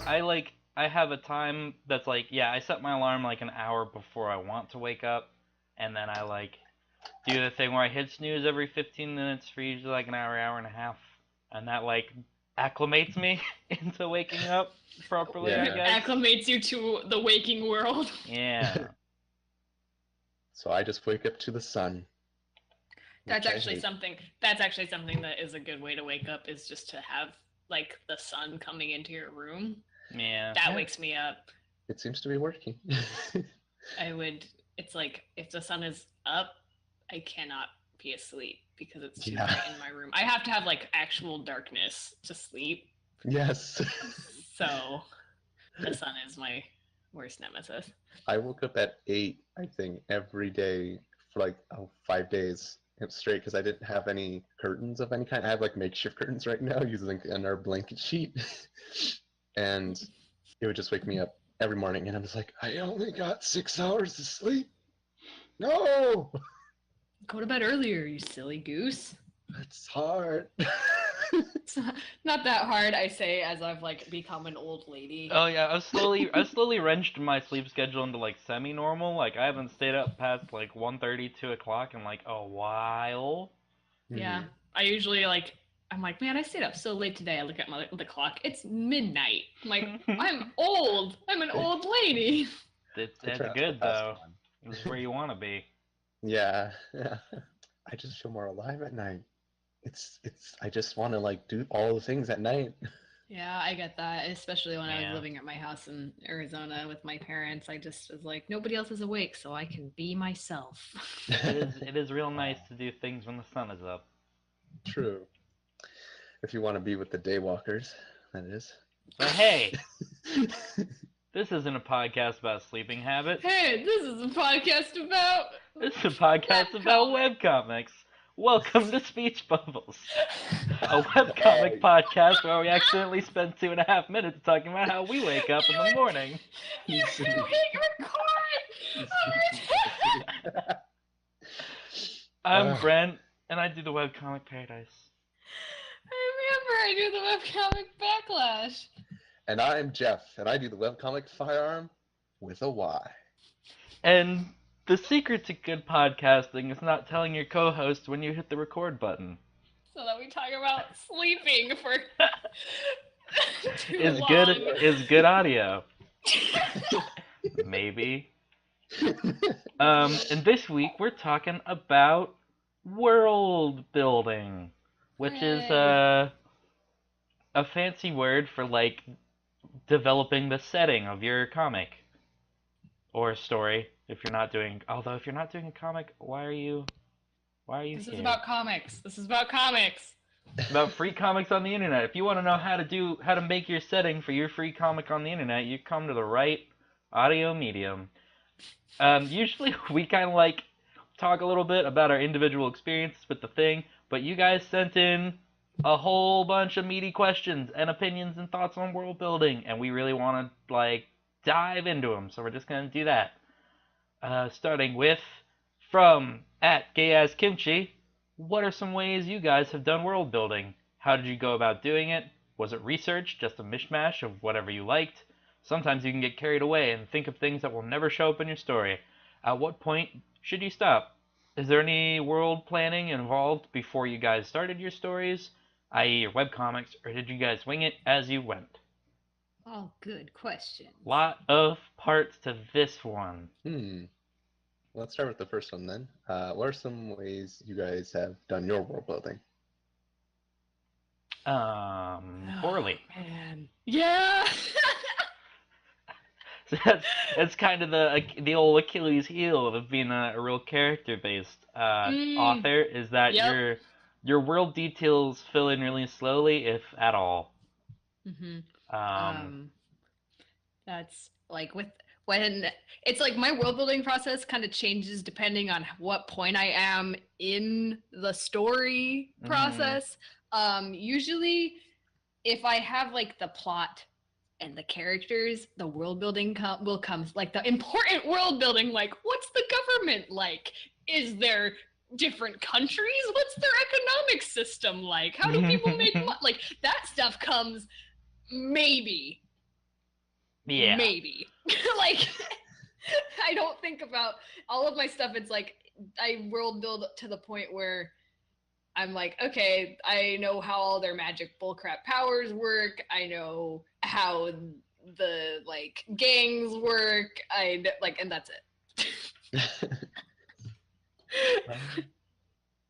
I have a time that's like, yeah, I set my alarm like an hour before I want to wake up, and then I like do the thing where I hit snooze every 15 minutes for usually like an hour, hour and a half, and that like acclimates me into waking up properly, I Yeah. guess. Acclimates you to the waking world. Yeah. So I just wake up to the sun. That's actually something that is a good way to wake up, is just to have like the sun coming into your room. Yeah. That wakes me up. It seems to be working. It's like if the sun is up, I cannot be asleep because it's too Yeah. bright in my room. I have to have like actual darkness to sleep. Yes. So the sun is my worst nemesis. I woke up at 8, I think, every day for like 5 days straight because I didn't have any curtains of any kind. I have like makeshift curtains right now using our blanket sheet. And it would just wake me up every morning and I'm just like, I only got 6 hours to sleep. No! Go to bed earlier, you silly goose. It's hard. It's not that hard, I say, as I've like become an old lady. Oh yeah, I've slowly wrenched my sleep schedule into like semi-normal. Like I haven't stayed up past like 1:30, 2 o'clock in like a while. Yeah, I usually I'm like, man, I stayed up so late today. I look at the clock. It's midnight. I'm like, I'm old. I'm an old lady. It's good though. This is where you want to be. Yeah. I just feel more alive at night. I just want to like do all the things at night. Yeah, I get that, especially when I Yeah. was living at my house in Arizona with my parents. I just was like, nobody else is awake, so I can be myself. It is real nice to do things when the sun is up. True. If you want to be with the daywalkers, that is. But hey, this isn't a podcast about sleeping habits. Hey, this is a podcast about... This is a podcast about webcomics. Welcome to Speech Bubbles, a webcomic podcast where we accidentally spend 2.5 minutes talking about how we wake up in the morning. You hit record! I'm Brent, and I do the Webcomic Paradise. I do the webcomic backlash. And I'm Jeff, and I do the webcomic Firearm with a Y. And the secret to good podcasting is not telling your co-host when you hit the record button. So that we talk about sleeping for too long. Is good audio. Maybe. And this week we're talking about world building, which is a fancy word for like developing the setting of your comic or story. If you're not doing a comic, why are you This here? is about comics. This is about comics. It's about free comics on the internet. If you want to know how to make your setting for your free comic on the internet, you come to the right audio medium. Usually we kind of like talk a little bit about our individual experiences with the thing, but you guys sent in a whole bunch of meaty questions and opinions and thoughts on world building, and we really want to like dive into them, so we're just gonna do that. Starting with from @GayAsKimchi, what are some ways you guys have done world building? How did you go about doing it? Was it research, just a mishmash of whatever you liked? Sometimes you can get carried away and think of things that will never show up in your story. At what point should you stop? Is there any world planning involved before you guys started your stories, i.e. your webcomics, or did you guys wing it as you went? All good questions. Lot of parts to this one. Let's start with the first one then. What are some ways you guys have done your world building? Poorly. Man. Yeah. So that's kind of the old Achilles heel of being a real character-based author, is that your world details fill in really slowly, if at all. That's like when it's like my world building process kind of changes depending on what point I am in the story process. Usually if I have like the plot and the characters, the world building will come, like the important world building, like what's the government like? Is there different countries? What's their economic system like? How do people make money? Like that stuff comes maybe Yeah. Maybe. Like, I don't think about all of my stuff. It's like I world build to the point where I'm like, okay, I know how all their magic bullcrap powers work. I know how the like gangs work. And that's it.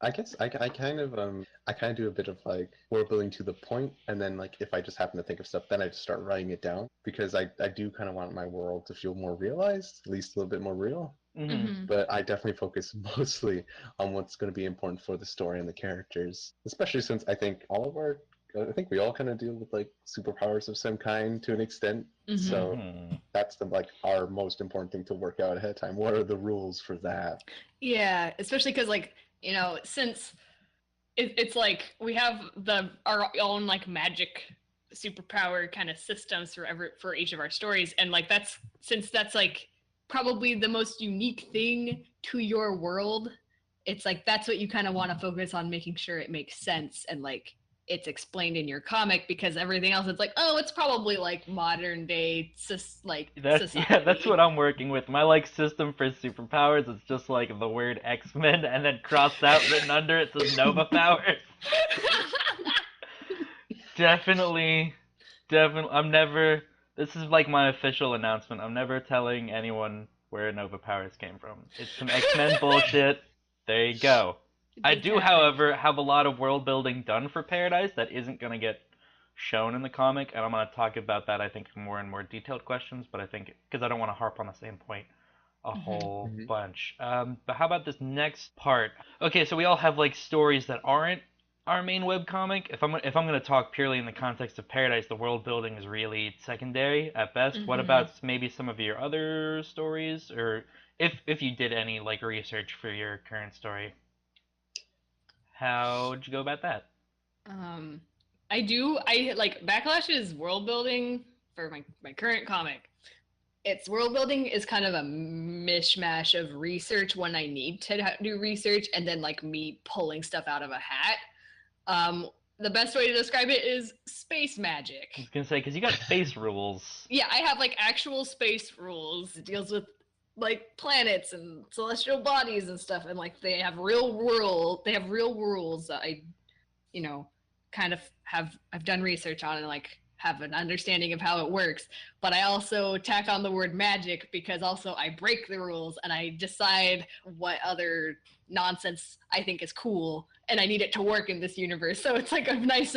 I guess I kind of do a bit of like world building to the point, and then like if I just happen to think of stuff, then I just start writing it down because I do kind of want my world to feel more realized, at least a little bit more real. Mm-hmm. But I definitely focus mostly on what's going to be important for the story and the characters, especially since I think we all kind of deal with like superpowers of some kind to an extent. So that's like our most important thing to work out ahead of time. What are the rules for that? Yeah, especially because like, you know, since it's like we have our own like magic superpower kind of systems for each of our stories, and like that's like probably the most unique thing to your world. It's like that's what you kind of want to focus on, making sure it makes sense and like it's explained in your comic, because everything else it's like, oh, it's probably like modern day society. Yeah, that's what I'm working with. My like system for superpowers is just like the word X-Men and then crossed out written under it says Nova powers. Definitely. This is like my official announcement. I'm never telling anyone where Nova powers came from. It's some X-Men bullshit. There you go. I do, however, have a lot of world building done for Paradise that isn't going to get shown in the comic, and I'm going to talk about that, I think, in more detailed questions, but I think, because I don't want to harp on the same point a whole bunch. But how about this next part? Okay, so we all have, like, stories that aren't our main webcomic. If I'm going to talk purely in the context of Paradise, the world building is really secondary at best. What about maybe some of your other stories, or if you did any, like, research for your current story? How'd you go about that? I like Backlash's world building for my current comic. Its world building is kind of a mishmash of research when I need to do research, and then like me pulling stuff out of a hat. The best way to describe it is space magic. I was gonna say, because you got space rules. Yeah, I have like actual space rules. It deals with like planets and celestial bodies and stuff, and like they have real rules that I, you know, kind of I've done research on and like have an understanding of how it works. But I also tack on the word magic because also I break the rules and I decide what other nonsense I think is cool and I need it to work in this universe. So it's like a nice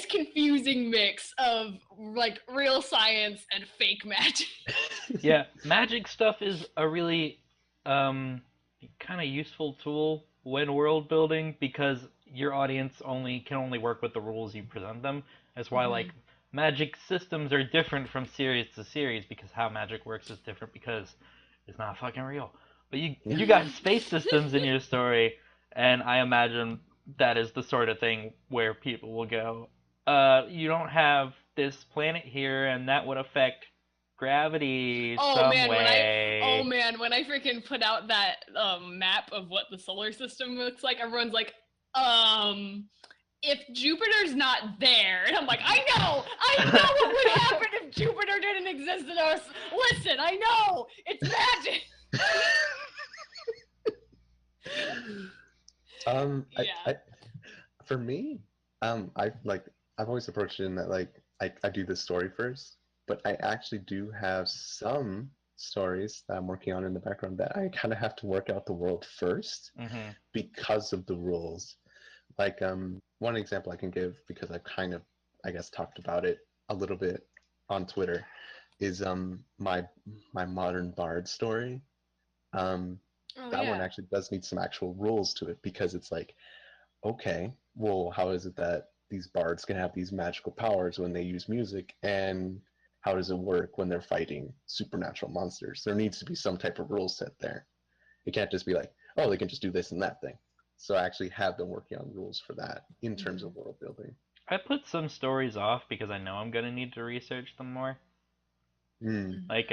confusing mix of like real science and fake magic. Yeah, magic stuff is a really kind of useful tool when world building, because your audience can only work with the rules you present them. That's why like magic systems are different from series to series, because how magic works is different because it's not fucking real. But you got space systems in your story, and I imagine that is the sort of thing where people will go, you don't have this planet here, and that would affect gravity some way. When I freaking put out that map of what the solar system looks like, everyone's like, if Jupiter's not there, and I'm like, I know what would happen if Jupiter didn't exist in our. Listen, I know it's magic. For me, I've always approached it in that like I do the story first, but I actually do have some stories that I'm working on in the background that I kind of have to work out the world first because of the rules. Like one example I can give, because I've kind of, I guess, talked about it a little bit on Twitter, is my modern bard story. One actually does need some actual rules to it, because it's like, okay, well, how is it that these bards can have these magical powers when they use music, and how does it work when they're fighting supernatural monsters? There needs to be some type of rule set there. It can't just be like, oh, they can just do this and that thing. So I actually have been working on rules for that in terms of world building. I put some stories off because I know I'm gonna need to research them more. Like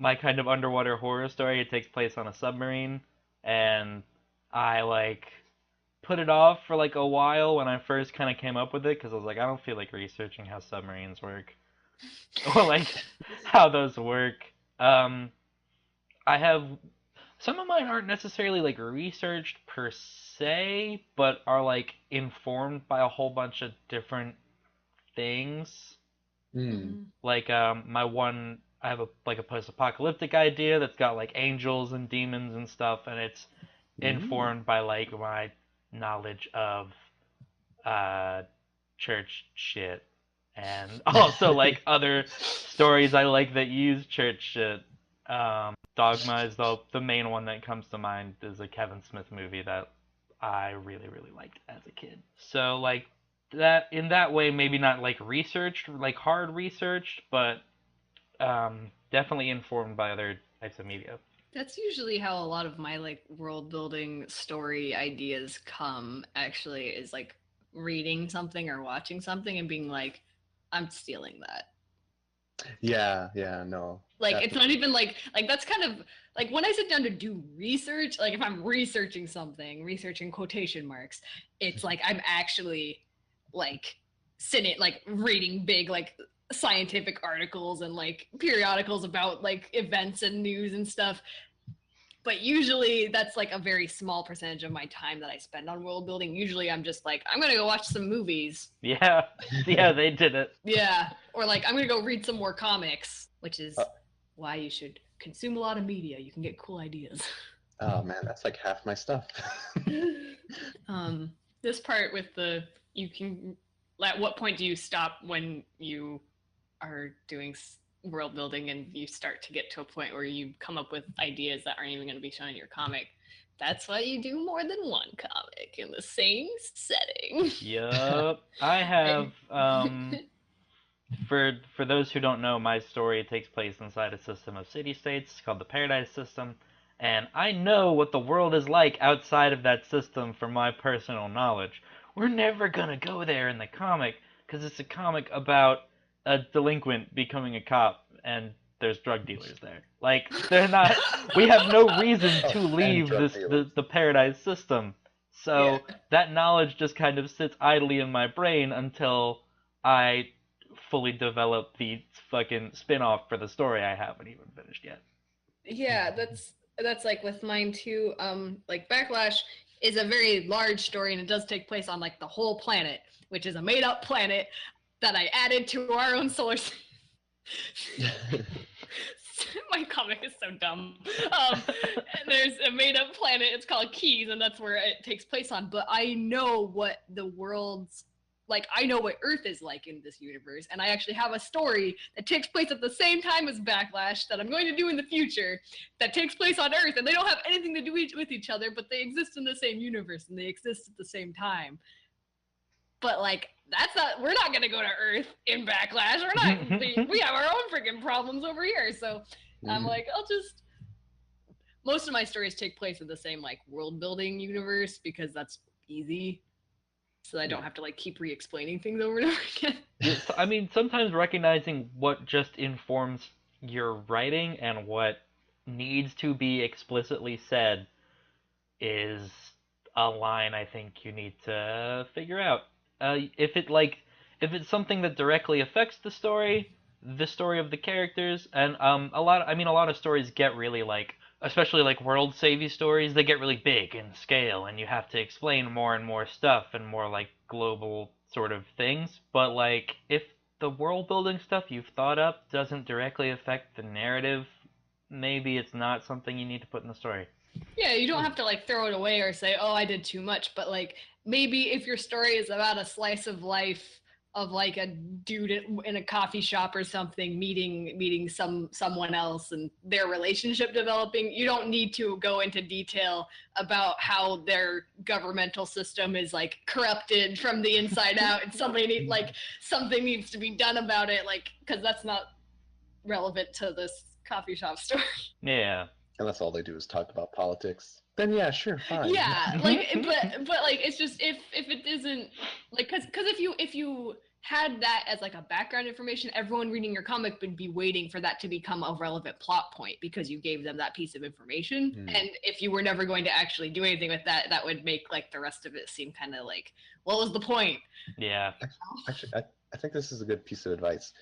my kind of underwater horror story, it takes place on a submarine, and I like put it off for like a while when I first kind of came up with it because I was like, I don't feel like researching how submarines work or like how those work. I have some of mine aren't necessarily like researched per se, but are like informed by a whole bunch of different things. Mm. Like my one, I have a like a post-apocalyptic idea that's got like angels and demons and stuff, and it's informed by like my knowledge of uh church shit, and also like other stories I like that use church shit. Dogma is the main one that comes to mind. Is a Kevin Smith movie that I really really liked as a kid. So like that in that way, maybe not like researched, like hard researched, but definitely informed by other types of media. That's usually how a lot of my like world building story ideas come, actually, is like reading something or watching something and being like, I'm stealing that. Yeah, no. Like it's not even like that's kind of like when I sit down to do research, like if I'm researching something, researching quotation marks, it's like I'm actually like sitting like reading big like scientific articles and like periodicals about like events and news and stuff. But usually that's like a very small percentage of my time that I spend on world building. Usually I'm just like, I'm gonna go watch some movies. Yeah, they did it. Yeah, or like I'm gonna go read some more comics, which is why you should consume a lot of media. You can get cool ideas. Oh man, that's like half my stuff. This part with the you can. At what point do you stop when you are doing world building and you start to get to a point where you come up with ideas that aren't even going to be shown in your comic? That's why you do more than one comic in the same setting. Yup. I have for those who don't know, my story takes place inside a system of city-states called the Paradise System, and I know what the world is like outside of that system from my personal knowledge. We're never gonna go there in the comic because it's a comic about a delinquent becoming a cop and there's drug dealers there. Like they're not. We have no reason to leave the Paradise System. So that knowledge just kind of sits idly in my brain until I fully develop the fucking spin-off for the story I haven't even finished yet. Yeah, that's like with mine too. Like Backlash is a very large story and it does take place on like the whole planet, which is a made-up planet that I added to our own solar system. My comic is so dumb. There's a made-up planet. It's called Keys, and that's where it takes place on. But I know what the world's like. I know what Earth is like in this universe, and I actually have a story that takes place at the same time as Backlash that I'm going to do in the future. That takes place on Earth, and they don't have anything to do with each other, but they exist in the same universe and they exist at the same time. But like. We're not gonna go to Earth in Backlash. We have our own freaking problems over here. So I'm like, most of my stories take place in the same like world building universe because that's easy. So I don't have to like keep re-explaining things over and over again. I mean, sometimes recognizing what just informs your writing and what needs to be explicitly said is a line I think you need to figure out. If it's something that directly affects the story of the characters, and a lot of stories get really like, especially like world savvy stories, they get really big in scale, and you have to explain more and more stuff and more like global sort of things. But like, if the world building stuff you've thought up doesn't directly affect the narrative, maybe it's not something you need to put in the story. Yeah, you don't have to like throw it away or say, "Oh, I did too much," but like maybe if your story is about a slice of life of like a dude in a coffee shop or something meeting someone else and their relationship developing, you don't need to go into detail about how their governmental system is like corrupted from the inside out and something needs to be done about it, like, because that's not relevant to this coffee shop story. Yeah. Unless all they do is talk about politics. Then yeah, sure, fine. Yeah, like, but like, it's just if it isn't like, because if you had that as like a background information, everyone reading your comic would be waiting for that to become a relevant plot point because you gave them that piece of information. And if you were never going to actually do anything with that, that would make like the rest of it seem kind of like, what was the point? Yeah. Actually, I think this is a good piece of advice.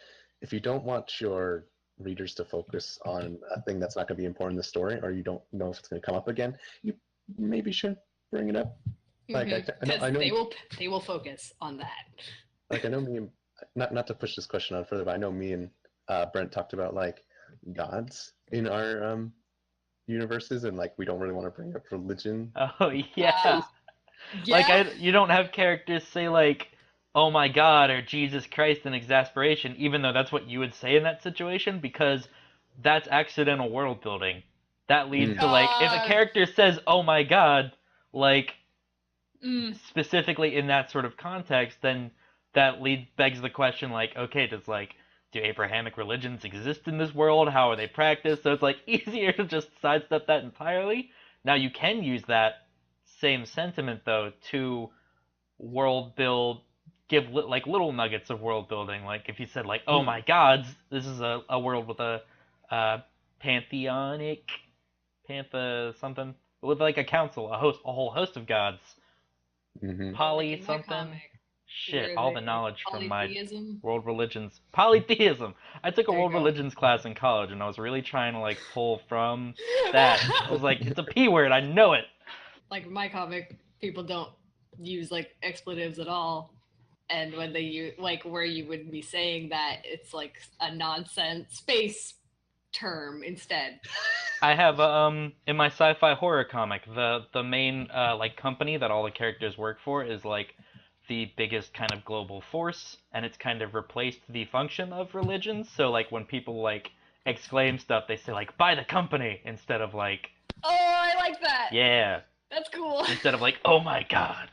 If you don't want your readers to focus on a thing that's not going to be important in the story, or you don't know if it's going to come up again, you maybe shouldn't bring it up. Like I know they will focus on that. Like I know me and not to push this question on further, but I know me and Brent talked about like gods in our universes, and like we don't really want to bring up religion. Oh yeah. Like you don't have characters say like, "Oh my God" or "Jesus Christ" in exasperation, even though that's what you would say in that situation, because that's accidental world building. That leads to like if a character says "Oh my God," like specifically in that sort of context, then that begs the question like, okay, do Abrahamic religions exist in this world? How are they practiced? So it's like easier to just sidestep that entirely. Now you can use that same sentiment though to world build, give like little nuggets of world building. Like if you said like, oh my gods, this is a world with a pantheonic something with like a council, a whole host of gods. Poly something. Shit, all the knowledge from my world religions. Polytheism. I took a world religions class in college, and I was really trying to like pull from that. I was like, it's a P word, I know it. Like my comic, people don't use like expletives at all, and when they use like where you would be saying that, it's like a nonsense space term instead. I have in my sci-fi horror comic, the main like company that all the characters work for is like the biggest kind of global force, and it's kind of replaced the function of religion. So like when people like exclaim stuff, they say like "by the company" instead of like, oh, I like that. Yeah, that's cool. Instead of like, "Oh my God."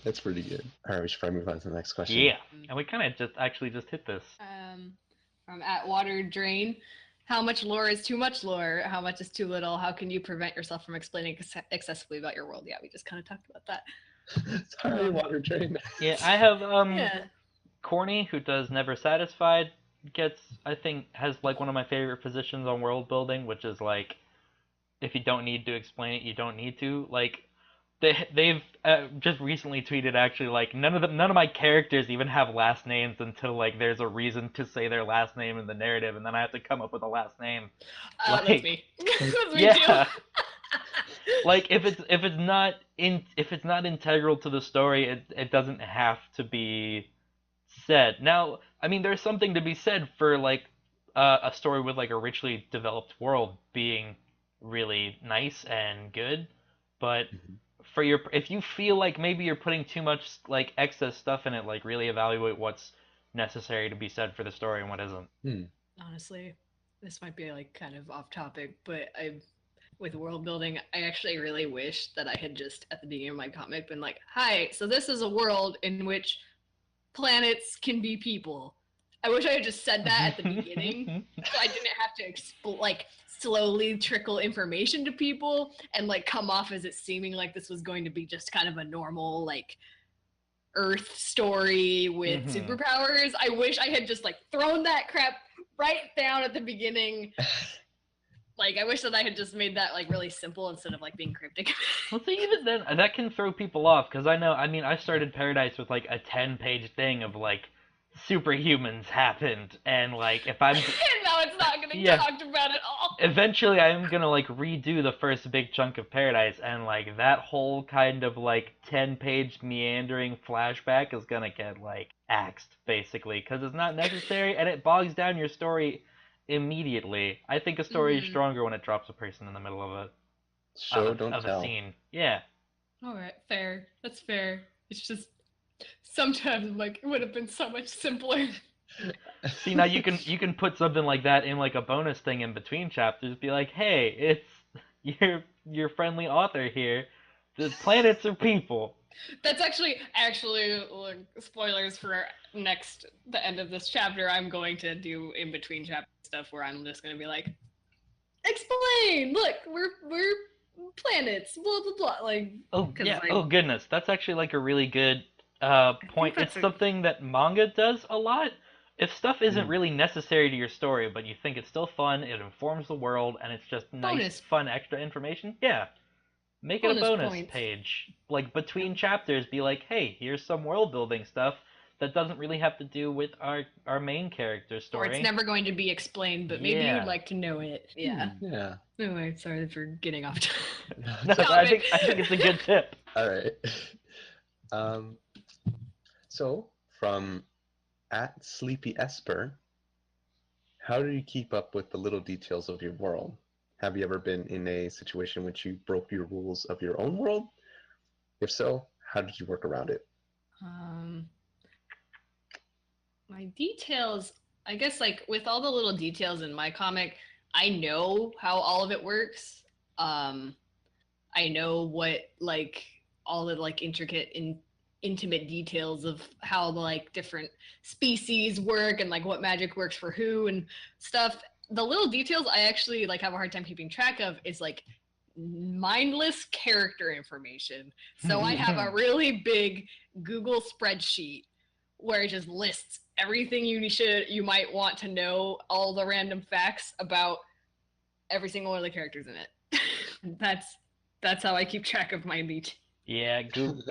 That's pretty good. All right, we should probably move on to the next question. Yeah, and we kind of just hit this. From @water_drain. How much lore is too much lore? How much is too little? How can you prevent yourself from explaining excessively about your world? Yeah, we just kind of talked about that. Sorry, water drain. Yeah, I have Corny, who does Never Satisfied, I think has like one of my favorite positions on world building, which is like, if you don't need to explain it, you don't need to. Like, they've just recently tweeted actually like none of my characters even have last names until like there's a reason to say their last name in the narrative, and then I have to come up with a last name. Like, that's me. That's me yeah. too. Like if it's not integral to the story, it doesn't have to be said. Now, I mean, there's something to be said for like a story with like a richly developed world being really nice and good, but if you feel like maybe you're putting too much like excess stuff in it, like really evaluate what's necessary to be said for the story and what isn't. Honestly, this might be like kind of off topic, but with world building, I actually really wish that I had just at the beginning of my comic been like, hi, so this is a world in which planets can be people. I wish I had just said that at the beginning, so I didn't have to slowly trickle information to people and like come off as it seeming like this was going to be just kind of a normal like Earth story with superpowers. I wish I had just like thrown that crap right down at the beginning. Like, I wish that I had just made that, like, really simple instead of, like, being cryptic. Well, see, even then, that can throw people off, because I started Paradise with, like, a 10-page thing of, like, superhumans happened, and, like, if I'm... and now it's not going to be talked about at all. Eventually, I am going to, like, redo the first big chunk of Paradise, and, like, that whole kind of, like, 10-page meandering flashback is going to get, like, axed, basically, because it's not necessary, and it bogs down your story immediately. I think a story is stronger when it drops a person in the middle of a scene. Yeah. All right, fair. That's fair. It's just sometimes I'm like, it would have been so much simpler. See, now you can put something like that in like a bonus thing in between chapters. Be like, hey, it's your friendly author here. The planets are people. That's actually look, spoilers for the end of this chapter. I'm going to do in between chapter stuff where I'm just going to be like, explain. Look, we're planets. Blah blah blah. Like, oh yeah. Oh goodness, that's actually like a really good point. that's It's something that manga does a lot. If stuff isn't really necessary to your story, but you think it's still fun, it informs the world, and it's just nice, Bonus. fun, extra information, yeah, make it a Bonus bonus points. page. Like between chapters, be like, hey, here's some world building stuff that doesn't really have to do with our main character Or story. it's never going to be explained, but maybe Yeah. you'd like to know it. Yeah. Yeah. Anyway, sorry for getting off. No, I think it's a good tip. All right. So from @SleepyEsper, how do you keep up with the little details of your world? Have you ever been in a situation in which you broke your rules of your own world? If so, how did you work around it? My details, I guess, like with all the little details in my comic, I know how all of it works. I know what like all the like intricate and intimate details of how the like different species work and like what magic works for who and stuff. The little details I actually like have a hard time keeping track of is like mindless character information. So I have a really big Google spreadsheet where it just lists everything you might want to know, all the random facts about every single one of the characters in it. That's how I keep track of my meat. Yeah, Google,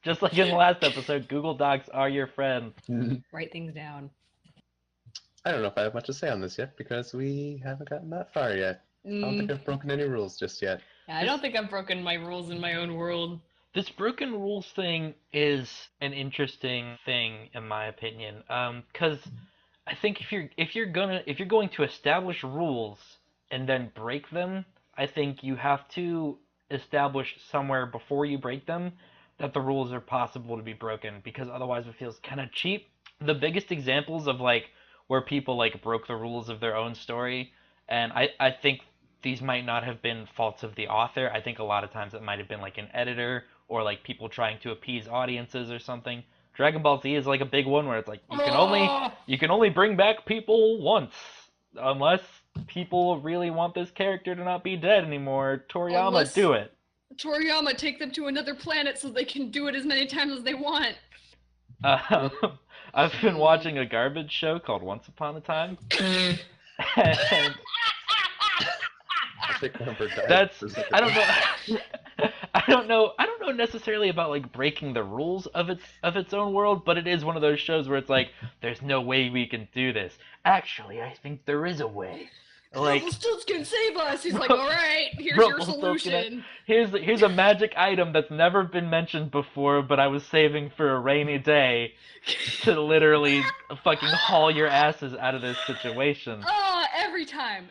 just like in the last episode, Google Docs are your friend. Write things down. I don't know if I have much to say on this yet because we haven't gotten that far yet. I don't think I've broken any rules just yet. Yeah, I don't think I've broken my rules in my own world. This broken rules thing is an interesting thing in my opinion, because I think if you're going to establish rules and then break them, I think you have to establish somewhere before you break them that the rules are possible to be broken, because otherwise it feels kind of cheap. The biggest examples of like where people like broke the rules of their own story, and I think these might not have been faults of the author. I think a lot of times it might have been like an editor or like people trying to appease audiences or something. Dragon Ball Z is like a big one where it's like you can only bring back people once unless people really want this character to not be dead anymore. Toriyama, do it. Toriyama, take them to another planet so they can do it as many times as they want. I've been watching a garbage show called Once Upon a Time. And that's I don't know necessarily about like breaking the rules of its own world, but it is one of those shows where it's like there's no way we can do this. Actually, I think there is a way. Like Rumpelstiltskin, save us! He's like, all right, here's your solution. Here's a magic item that's never been mentioned before, but I was saving for a rainy day to literally fucking haul your asses out of this situation. Oh, every time,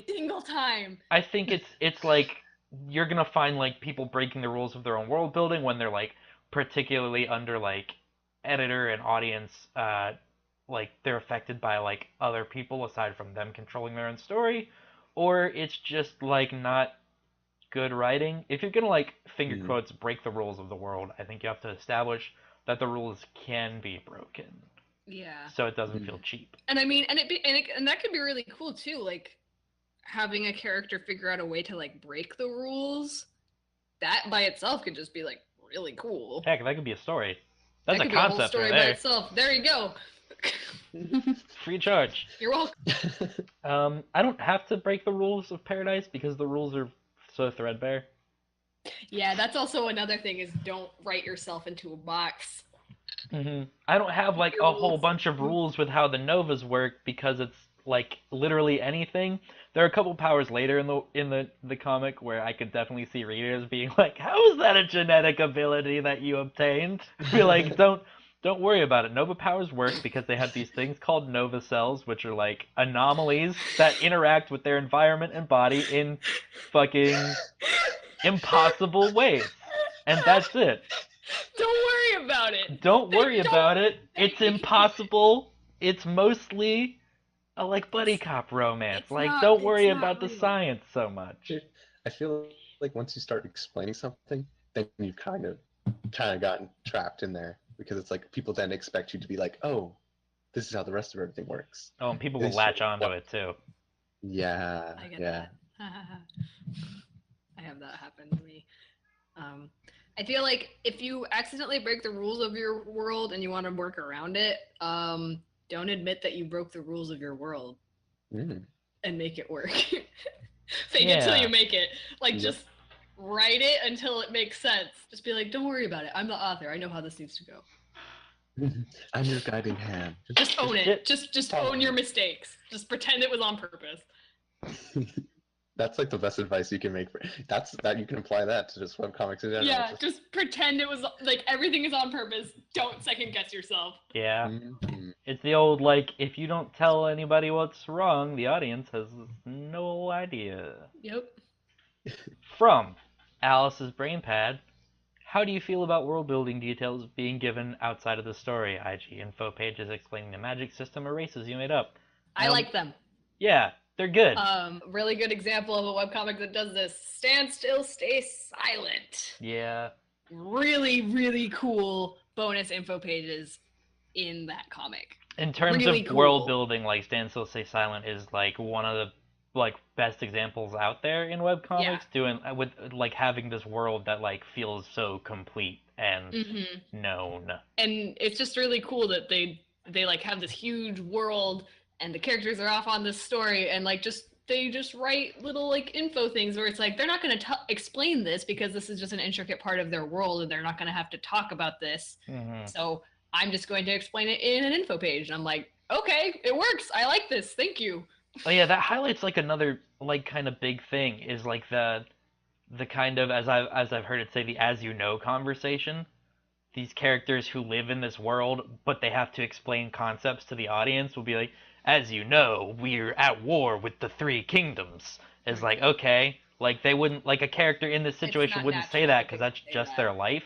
single time. I think it's like you're gonna find like people breaking the rules of their own world building when they're like particularly under like editor and audience like they're affected by like other people aside from them controlling their own story, or it's just like not good writing. If you're gonna like finger quotes break the rules of the world, I think you have to establish that the rules can be broken. Yeah. So it doesn't feel cheap. And I mean, and that could be really cool too, like having a character figure out a way to like break the rules. That by itself could just be like really cool. Heck, that could be a story. That's that a could concept be a whole story right there. by itself. There you go. Free charge. You're welcome. I don't have to break the rules of Paradise because the rules are so threadbare. Yeah, that's also another thing is don't write yourself into a box. I don't have like a whole bunch of rules with how the Novas work because it's like literally anything. There are a couple powers later in the comic where I could definitely see readers being like, "How is that a genetic ability that you obtained?" Be like, Don't worry about it. Nova powers work because they have these things called Nova cells, which are like anomalies that interact with their environment and body in fucking impossible ways. And that's it. Don't worry about it. Don't worry about it. It's impossible. It's mostly a like buddy cop romance. Like don't worry about the science so much. I feel like once you start explaining something, then you kind of gotten trapped in there. Because it's like people then expect you to be like, oh, this is how the rest of everything works. Oh, and people will latch onto it too. Yeah. I get that. I have that happen to me. I feel like if you accidentally break the rules of your world and you want to work around it, don't admit that you broke the rules of your world and make it work. Fake it till you make it. Like, just write it until it makes sense. Just be like, don't worry about it. I'm the author. I know how this needs to go. I'm your guiding hand. Just own it. Just own your mistakes. Just pretend it was on purpose. That's like the best advice you can make for that you can apply that to just webcomics in general. Yeah, just pretend it was like everything is on purpose. Don't second guess yourself. Yeah. It's the old like if you don't tell anybody what's wrong, the audience has no idea. Yep. From Alice's BrainPad, how do you feel about world building details being given outside of the story, i.g. info pages explaining the magic system or races you made up? I like them. Yeah. They're good. Really good example of a webcomic that does this. Stand still, stay silent. Yeah. Really, really cool bonus info pages in that comic. In terms of world building, like Stand Still, Stay Silent is like one of the like best examples out there in webcomics, doing with like having this world that like feels so complete and known. And it's just really cool that they like have this huge world. And the characters are off on this story, and like they just write little like info things where it's like they're not going to explain this because this is just an intricate part of their world, and they're not going to have to talk about this. So I'm just going to explain it in an info page. And I'm like, okay, it works. I like this. Thank you. Oh yeah, that highlights like another like kind of big thing is like the kind of as I've heard it say the as you know conversation. These characters who live in this world, but they have to explain concepts to the audience will be like, as you know, we're at war with the three kingdoms. It's like, okay, like they wouldn't, like a character in this situation wouldn't say that because that's just their life.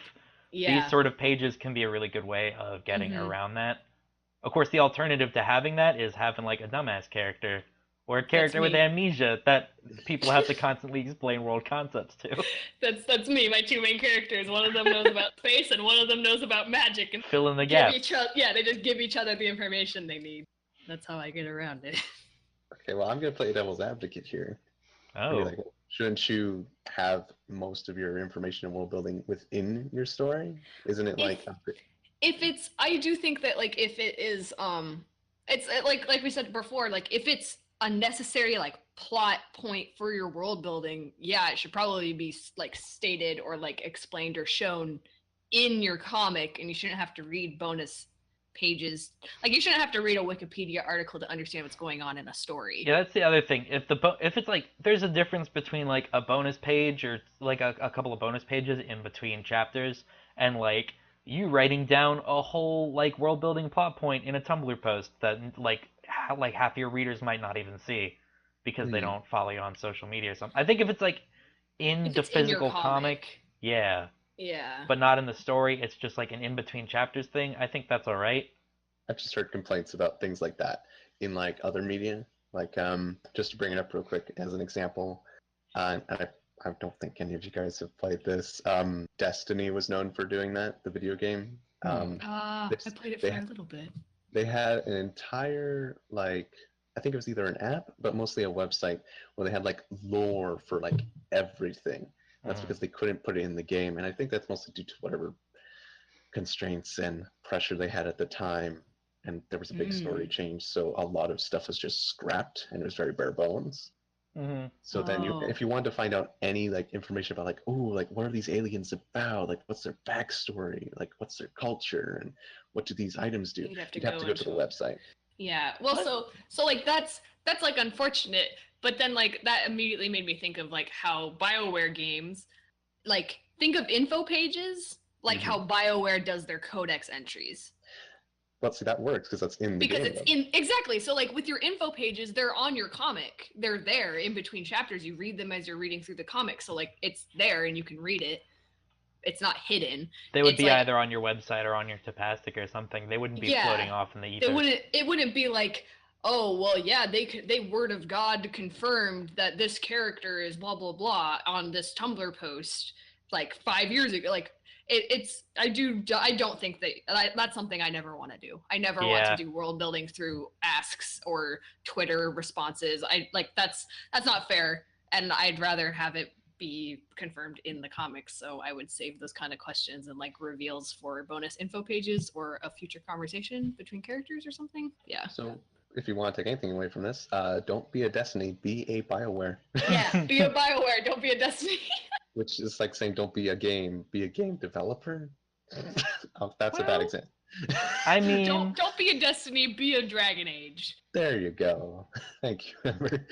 Yeah. These sort of pages can be a really good way of getting around that. Of course, the alternative to having that is having like a dumbass character or a character with amnesia that people have to constantly explain world concepts to. That's me, my two main characters. One of them knows about space and one of them knows about magic. And fill in the gaps. They just give each other the information they need. That's how I get around it. Okay, well, I'm going to play devil's advocate here. Oh. Like, shouldn't you have most of your information and world building within your story? Isn't it like... If it's... I do think that, like, if it is... It's like we said before, like, if it's a necessary, like, plot point for your world building, yeah, it should probably be, like, stated or, like, explained or shown in your comic, and you shouldn't have to read bonus pages. Like, you shouldn't have to read a Wikipedia article to understand what's going on in a story. Yeah, that's the other thing. If it's like there's a difference between like a bonus page or like a couple of bonus pages in between chapters and like you writing down a whole like world building plot point in a Tumblr post that like half your readers might not even see because they don't follow you on social media or something. I think if it's like in the physical comic, yeah. Yeah. But not in the story. It's just like an in-between chapters thing. I think that's all right. I've just heard complaints about things like that in like other media. Like just to bring it up real quick as an example, and I don't think any of you guys have played this. Destiny was known for doing that, the video game. I played it for a little bit. They had an entire like I think it was either an app, but mostly a website where they had like lore for like everything. That's because they couldn't put it in the game, and I think that's mostly due to whatever constraints and pressure they had at the time, and there was a big story change, so a lot of stuff was just scrapped, and it was very bare bones. So then if you wanted to find out any like information about like, oh, like what are these aliens about, like what's their backstory, like what's their culture, and what do these items do, you'd have to go to the website. Yeah, well, so like that's like unfortunate. But then, like, that immediately made me think of, like, how BioWare games, like, think of info pages, like how BioWare does their codex entries. Well, see, that works because that's in the game. Because it's exactly. So, like, with your info pages, they're on your comic. They're there in between chapters. You read them as you're reading through the comic. So, like, it's there and you can read it. It's not hidden. They would be either on your website or on your Tapastic or something. They wouldn't be floating off in the ether. It wouldn't be like... Oh, well, yeah, they word of God confirmed that this character is blah, blah, blah on this Tumblr post like 5 years ago. Like, I don't think that's something I never want to do. I never want to do world building through asks or Twitter responses. That's not fair. And I'd rather have it be confirmed in the comics. So I would save those kind of questions and like reveals for bonus info pages or a future conversation between characters or something. Yeah. So if you want to take anything away from this, don't be a Destiny, be a BioWare. Yeah, be a BioWare, don't be a Destiny. Which is like saying don't be a game developer. Oh, that's a bad example. I mean, don't be a Destiny, be a Dragon Age. There you go. Thank you, Ember.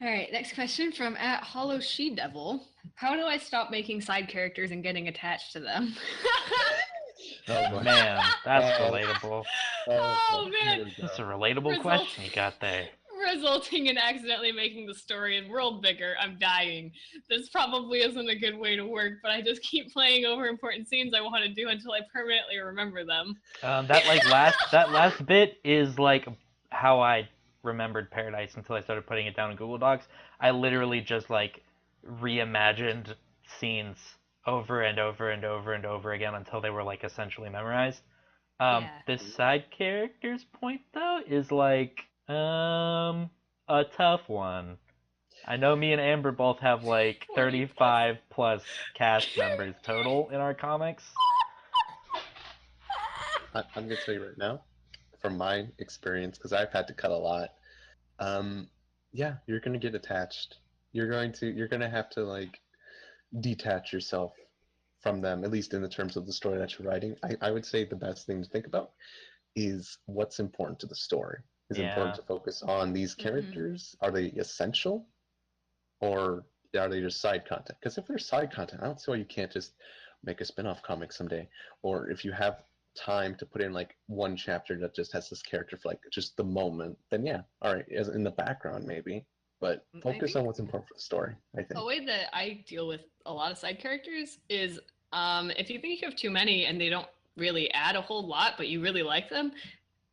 All right, next question from @HollowSheDevil. How do I stop making side characters and getting attached to them? Oh, man, that's relatable. Oh man, That's a relatable question you got there. Resulting in accidentally making the story and world bigger. I'm dying. This probably isn't a good way to work, but I just keep playing over important scenes I want to do until I permanently remember them. That last bit is like how I remembered Paradise until I started putting it down in Google Docs. I literally just like reimagined scenes over and over and over and over again until they were like essentially memorized. This side character's point though is like a tough one. I know me and Amber both have like 35 plus cast members total in our comics. I'm gonna tell you right now, from my experience, because I've had to cut a lot. Yeah, you're gonna get attached. You're gonna have to like detach yourself from them, at least in the terms of the story that you're writing. I would say the best thing to think about is what's important to the story. Is it important to focus on these characters? Are they essential? Or are they just side content? Because if they're side content, I don't see why you can't just make a spin-off comic someday. Or if you have time to put in like one chapter that just has this character for like just the moment, then yeah, all right, as in the background maybe. But focus on what's important for the story, I think. The way that I deal with a lot of side characters is if you think you have too many and they don't really add a whole lot, but you really like them,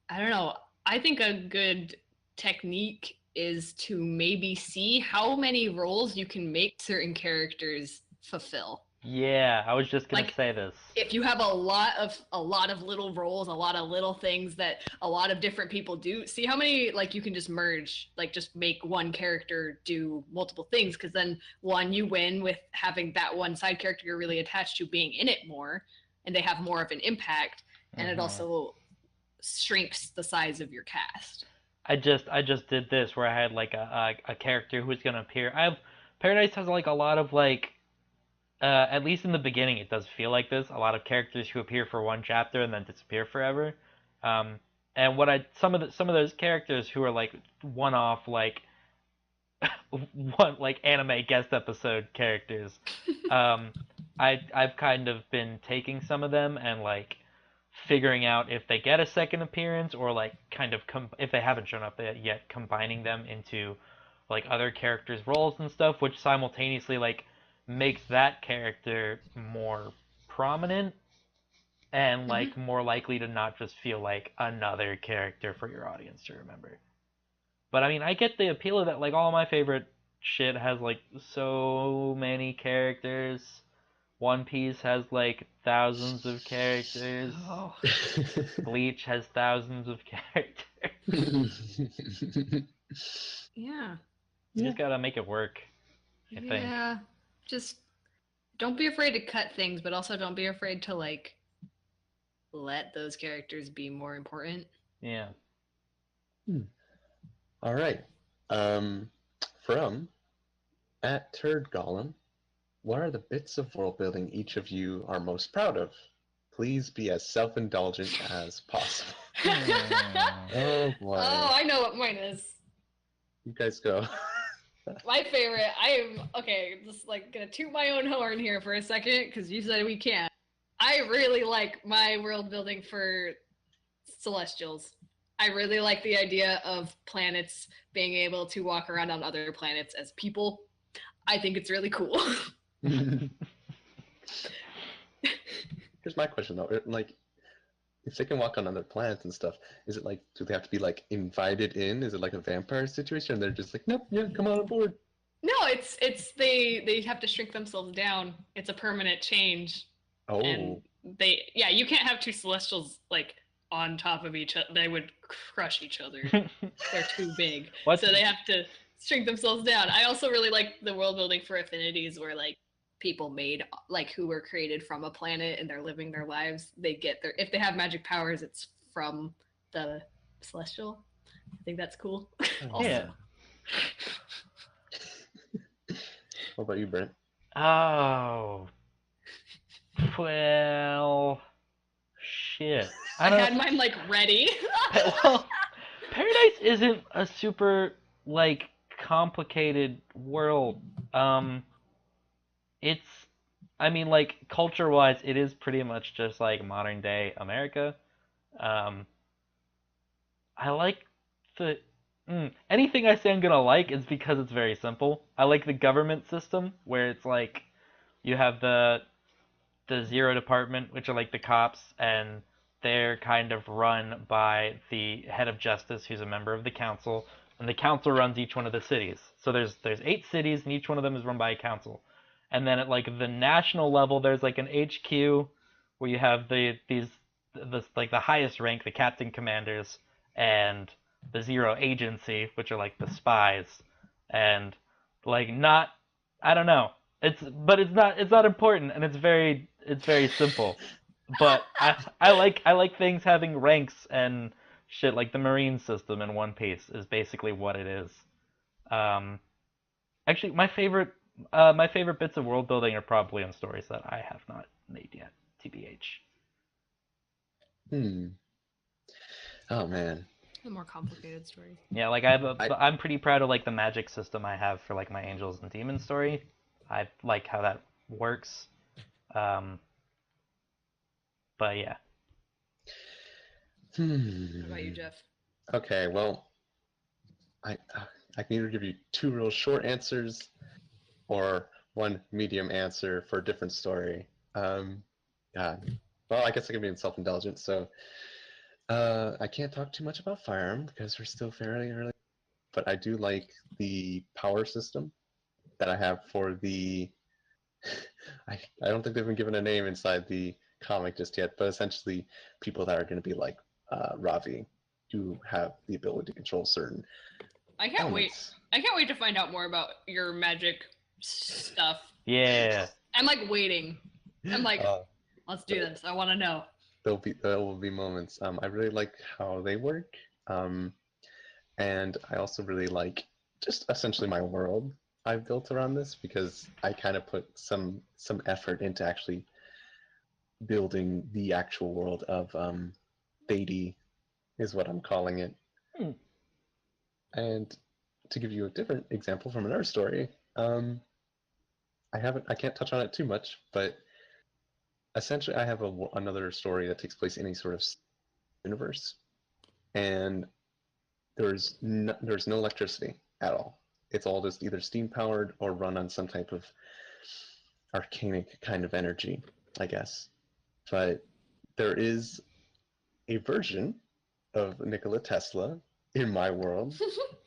I don't know. I think a good technique is to maybe see how many roles you can make certain characters fulfill. Yeah, I was just gonna say this. If you have a lot of little roles, a lot of little things that a lot of different people do, see how many like you can just merge, like just make one character do multiple things, because then one, you win with having that one side character you're really attached to being in it more, and they have more of an impact, and it also shrinks the size of your cast. I just did this where I had like a character who was gonna appear. Paradise has like a lot of like at least in the beginning it does feel like this, a lot of characters who appear for one chapter and then disappear forever. And some of those characters who are like one-off like one like anime guest episode characters, I've kind of been taking some of them and like figuring out if they get a second appearance or like kind of if they haven't shown up yet, combining them into like other characters' roles and stuff, which simultaneously like makes that character more prominent and like more likely to not just feel like another character for your audience to remember. But I mean, I get the appeal of that. Like all my favorite shit has like so many characters. One Piece has like thousands of characters. Oh. Bleach has thousands of characters. Yeah. You just gotta make it work, I think. Yeah. Just don't be afraid to cut things, but also don't be afraid to like let those characters be more important. Yeah. All right. From @TurdGolem, what are the bits of world building each of you are most proud of? Please be as self-indulgent as possible. Oh boy. Oh, I know what mine is. You guys go. My favorite, just like gonna toot my own horn here for a second, because you said we can't. I really like my world building for Celestials. I really like the idea of planets being able to walk around on other planets as people. I think it's really cool. Here's my question though, like, if they can walk on other planets and stuff, is it like, do they have to be like invited in? Is it like a vampire situation? And they're just like, nope, yeah, come on board. No, it's they have to shrink themselves down. It's a permanent change. Oh. And you can't have two Celestials like on top of each other. They would crush each other. They're too big. So they have to shrink themselves down. I also really like the world building for affinities where like people made like who were created from a planet and they're living their lives. They get their if they have magic powers, it's from the celestial. I think that's cool. Also. Yeah. What about you, Brent? Oh. Well. Shit. I don't had mine like ready. Well, Paradise isn't a super like complicated world. It's I mean like culture-wise it is pretty much just like modern day America. I like the anything I say I'm gonna like is because it's very simple. I like the government system where it's like you have the Zero Department, which are like the cops, and they're kind of run by the head of justice, who's a member of the council, and the council runs each one of the cities. So there's 8 cities, and each one of them is run by a council. And then at like the national level, there's like an HQ where you have the like the highest rank, the captain commanders, and the Zero Agency, which are like the spies, and like not I don't know. It's not important, and it's very simple. But I like things having ranks and shit. Like the Marine system in One Piece is basically what it is. Actually, my favorite bits of world building are probably in stories that I have not made yet. TBH. Oh man. The more complicated stories. Yeah, like I'm pretty proud of like the magic system I have for like my Angels and Demons story. I like how that works. But yeah. What about you, Jeff? Okay, well, I can either give you 2 real short answers or 1 medium answer for a different story. Yeah. Well, I guess I can be in self-indulgent, so I can't talk too much about Fire Emblem because we're still fairly early. But I do like the power system that I have for the I don't think they've been given a name inside the comic just yet, but essentially people that are going to be like Ravi, who have the ability to control certain I can't elements. wait. I can't wait to find out more about your magic stuff. Yeah. I'm like waiting. I'm like, let's do this. I want to know. There will be moments. I really like how they work, and I also really like just essentially my world I've built around this because I kind of put some effort into actually building the actual world of Thady, is what I'm calling it. And to give you a different example from another story, I can't touch on it too much, but essentially I have another story that takes place in a sort of universe, and there's no electricity at all. It's all just either steam powered or run on some type of arcanic kind of energy, I guess. But there is a version of Nikola Tesla in my world,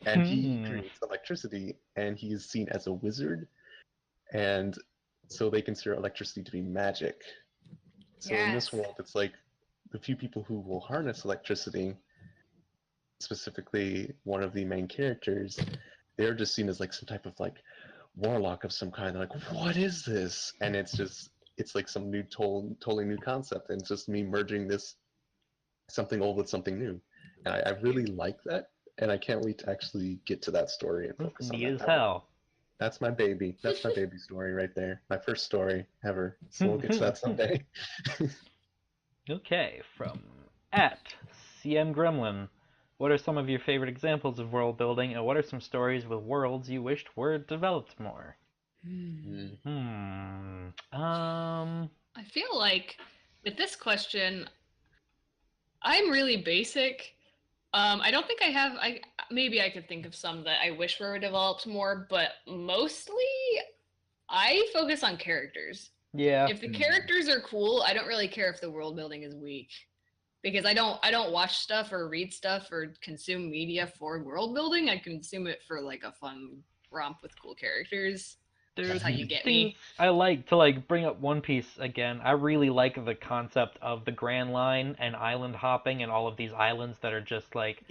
and he creates electricity, and he is seen as a wizard, and so they consider electricity to be magic. So in this world, it's like the few people who will harness electricity, specifically one of the main characters, they're just seen as like some type of like warlock of some kind. They're like, what is this? And it's like some new totally new concept, and it's just me merging this something old with something new. And I really like that, and I can't wait to actually get to that story and focus on Neat that. as hell. That's my baby. That's my baby story right there. My first story ever. So we'll get to that someday. Okay, from @CM Gremlin. What are some of your favorite examples of world building, and what are some stories with worlds you wished were developed more? I feel like with this question, I'm really basic. I don't think I have. Maybe I could think of some that I wish were developed more, but mostly I focus on characters. Yeah. If the characters are cool, I don't really care if the world building is weak, because I don't watch stuff or read stuff or consume media for world building. I consume it for like a fun romp with cool characters. That's how you get me. I like to like bring up One Piece again. I really like the concept of the Grand Line and island hopping and all of these islands that are just like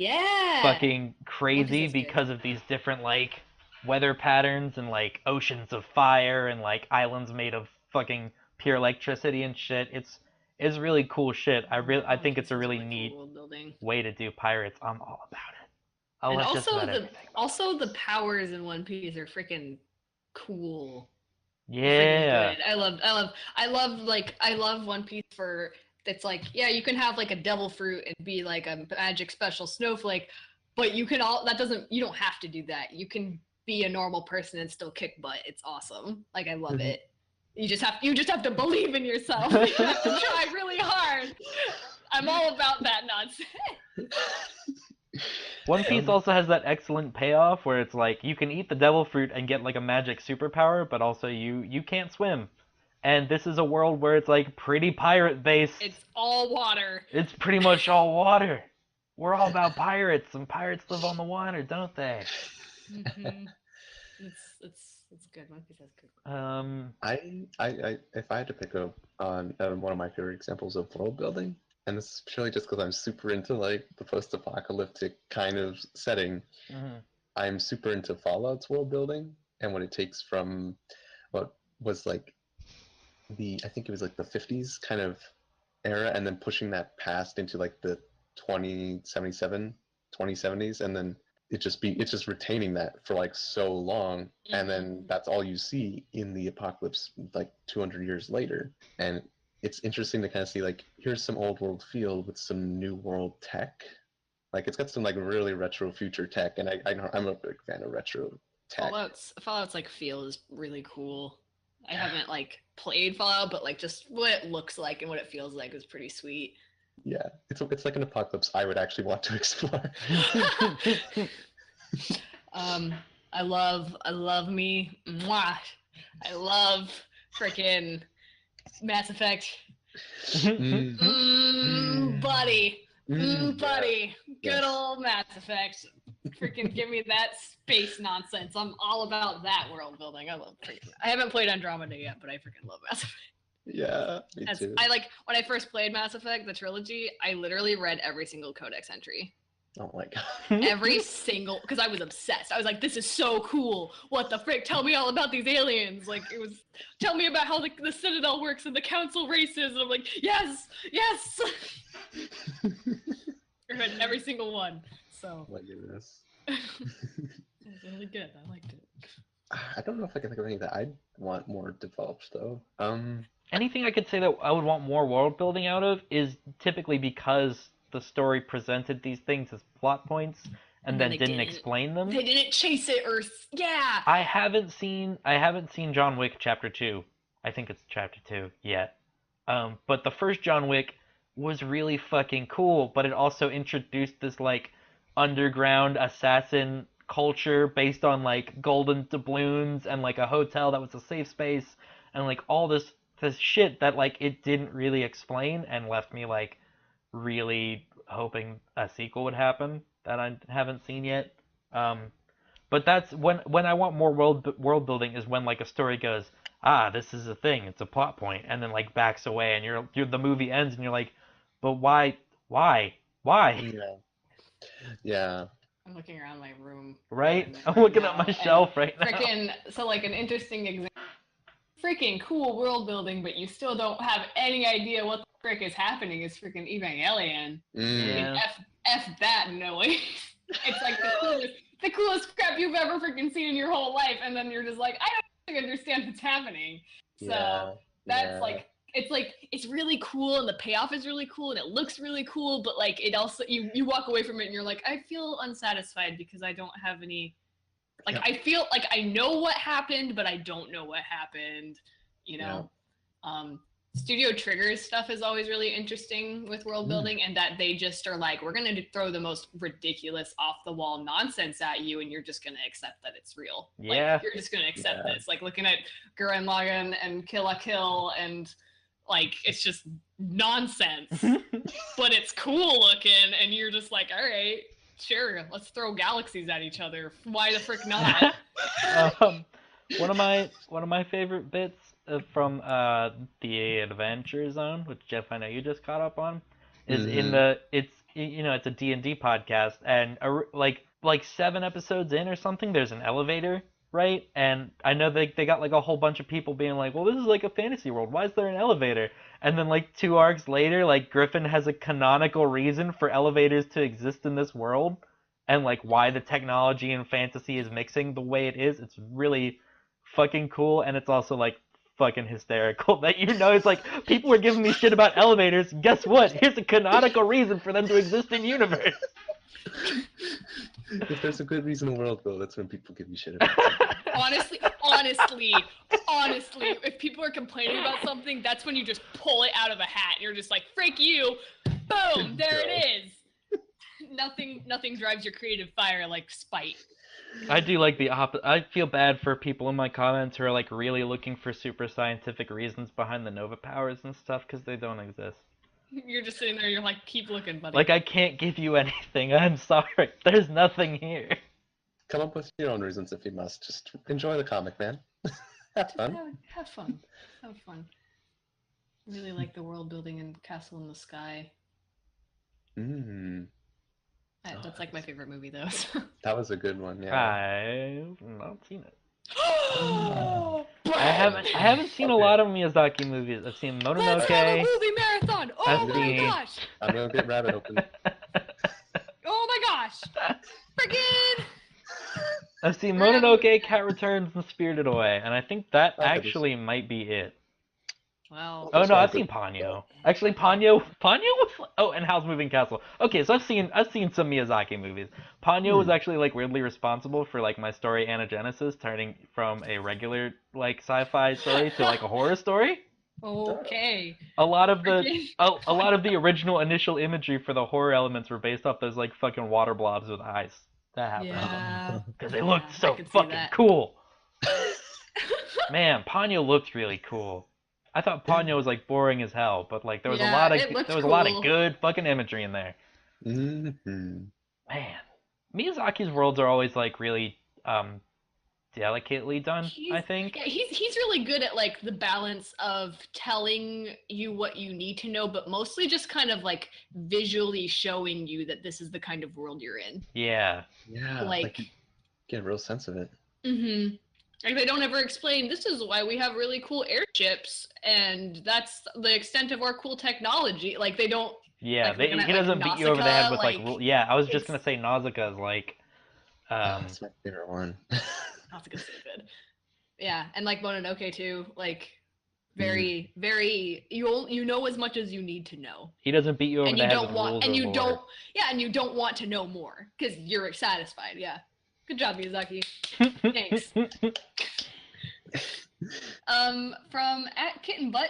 fucking crazy because of these different like weather patterns and like oceans of fire and like islands made of fucking pure electricity and shit. It's really cool shit. I think it's a really neat way to do pirates. I'm all about it. And also the powers in One Piece are freaking cool. Yeah. Good. I love One Piece for it's like, yeah, you can have like a devil fruit and be like a magic special snowflake, but you don't have to do that. You can be a normal person and still kick butt. It's awesome. Like, I love it. You just have to believe in yourself. You have to try really hard. I'm all about that nonsense. One Piece also has that excellent payoff where it's like you can eat the devil fruit and get like a magic superpower, but also you can't swim. And this is a world where it's like pretty pirate based. It's all water. It's pretty much all water. We're all about pirates, and pirates live on the water, don't they? Mm-hmm. It's good. One Piece is good. I if I had to pick up on one of my favorite examples of world building, and this is purely just because I'm super into like the post-apocalyptic kind of setting. Mm-hmm. I'm super into Fallout's world building and what it takes from what was like I think it was like the 50s kind of era, and then pushing that past into like the 2070s, and then it's just retaining that for like so long, and then that's all you see in the apocalypse like 200 years later. And it's interesting to kind of see like, here's some old world feel with some new world tech. Like, it's got some like really retro future tech, and I'm a big fan of retro tech. Fallout's like feel is really cool. I haven't like played Fallout, but like just what it looks like and what it feels like is pretty sweet. Yeah, it's like an apocalypse I would actually want to explore. I love me. Mwah. I love freaking Mass Effect. Buddy. Buddy. Good old Mass Effect. Freaking give me that space nonsense. I'm all about that world building. I haven't played Andromeda yet, but I freaking love Mass Effect. Yeah, me too. I like when I first played Mass Effect, the trilogy, I literally read every single codex entry. Oh my god. Every single, because I was obsessed. I was like, this is so cool. What the frick? Tell me all about these aliens. Like, tell me about how the Citadel works and the Council races. And I'm like, yes. I read every single one. So. Oh my goodness. It was really good. I liked it. I don't know if I can think of anything that I'd want more developed though. Anything I could say that I would want more world building out of is typically because the story presented these things as plot points and then didn't explain them. They didn't chase it, or yeah. I haven't seen John Wick Chapter 2. I think it's Chapter 2 yet. But the first John Wick was really fucking cool, but it also introduced this like underground assassin culture based on like golden doubloons and like a hotel that was a safe space and like all this shit that like it didn't really explain, and left me like really hoping a sequel would happen that I haven't seen yet. But that's when I want more world building is when like a story goes, this is a thing, it's a plot point, and then like backs away, and the movie ends and you're like, but why? Yeah. I'm looking around my room. Right? I'm looking at my shelf right now. So like an interesting example. Freaking cool world building, but you still don't have any idea what the frick is happening is freaking Evangelion. Yeah. F that noise. It's like the coolest crap you've ever freaking seen in your whole life, and then you're just like, I don't understand what's happening. So that's like it's really cool, and the payoff is really cool, and it looks really cool, but like it also you walk away from it and you're like, I feel unsatisfied because I don't have any. Like, I feel like I know what happened, but I don't know what happened, you know? Yeah. Studio Trigger's stuff is always really interesting with world building, and that they just are like, we're going to throw the most ridiculous off-the-wall nonsense at you, and you're just going to accept that it's real. Yeah. Like, you're just going to accept this. Like, looking at Gurren Lagann and Kill la Kill, and, like, it's just nonsense, but it's cool looking, and you're just like, all right. Sure, let's throw galaxies at each other. Why the frick not? One of my favorite bits from the Adventure Zone, which Jeff, I know you just caught up on, is it's a D&D podcast, and like 7 episodes in or something, there's an elevator right? And I know they got like a whole bunch of people being like, well, this is like a fantasy world. Why is there an elevator? And then like 2 arcs later, like Griffin has a canonical reason for elevators to exist in this world, and like why the technology and fantasy is mixing the way it is. It's really fucking cool, and it's also like fucking hysterical that it's like people were giving me shit about elevators. Guess what? Here's a canonical reason for them to exist in universe. If there's a good reason in the world, though, that's when people give you shit about it. Honestly, if people are complaining about something, that's when you just pull it out of a hat. You're just like, freak you, boom, there it is. Nothing drives your creative fire like spite. I do like the opposite. I feel bad for people in my comments who are like really looking for super scientific reasons behind the Nova powers and stuff because they don't exist. You're just sitting there, you're like, keep looking, buddy. Like, I can't give you anything. I'm sorry. There's nothing here. Come up with your own reasons if you must. Just enjoy the comic, man. Have fun. Have fun. Have fun. I really like the world building and Castle in the Sky. That's like my favorite movie, though. So. That was a good one, yeah. I've not seen it. I haven't seen a lot of Miyazaki movies. I've seen Mononoke. Let's have a movie marathon! Oh my gosh! I'm gonna get Rabbit open. Oh my gosh! Friggin'! I've seen Mononoke, Cat Returns, and Spirited Away, and I think that actually might be it. Well, oh no, I've seen Ponyo. Actually, Ponyo was and Howl's Moving Castle. Okay, so I've seen some Miyazaki movies. Ponyo was actually like weirdly responsible for like my story Anagenesis turning from a regular like sci-fi story to like a horror story. Okay. A lot of the original initial imagery for the horror elements were based off those like fucking water blobs with eyes. That happened. Yeah. Because they looked so fucking cool. Man, Ponyo looked really cool. I thought Ponyo was like boring as hell, but like there was a lot of good fucking imagery in there. Mm-hmm. Man, Miyazaki's worlds are always like really delicately done. I think. Yeah, he's really good at like the balance of telling you what you need to know, but mostly just kind of like visually showing you that this is the kind of world you're in. Yeah. Yeah. Like you get a real sense of it. Mm-hmm. Like they don't ever explain, this is why we have really cool airships, and that's the extent of our cool technology. Like they don't. Yeah, he doesn't beat you over the head with like. Yeah, I was just gonna say Nausicaa is like. That's my favorite one. Nausicaa's so good. Yeah, and like Mononoke too. Like very, very. You know as much as you need to know. He doesn't beat you over the head with rules and you don't. Yeah, and you don't want to know more because you're satisfied. Yeah. Good job, Miyazaki. Thanks. From @kittenbutt,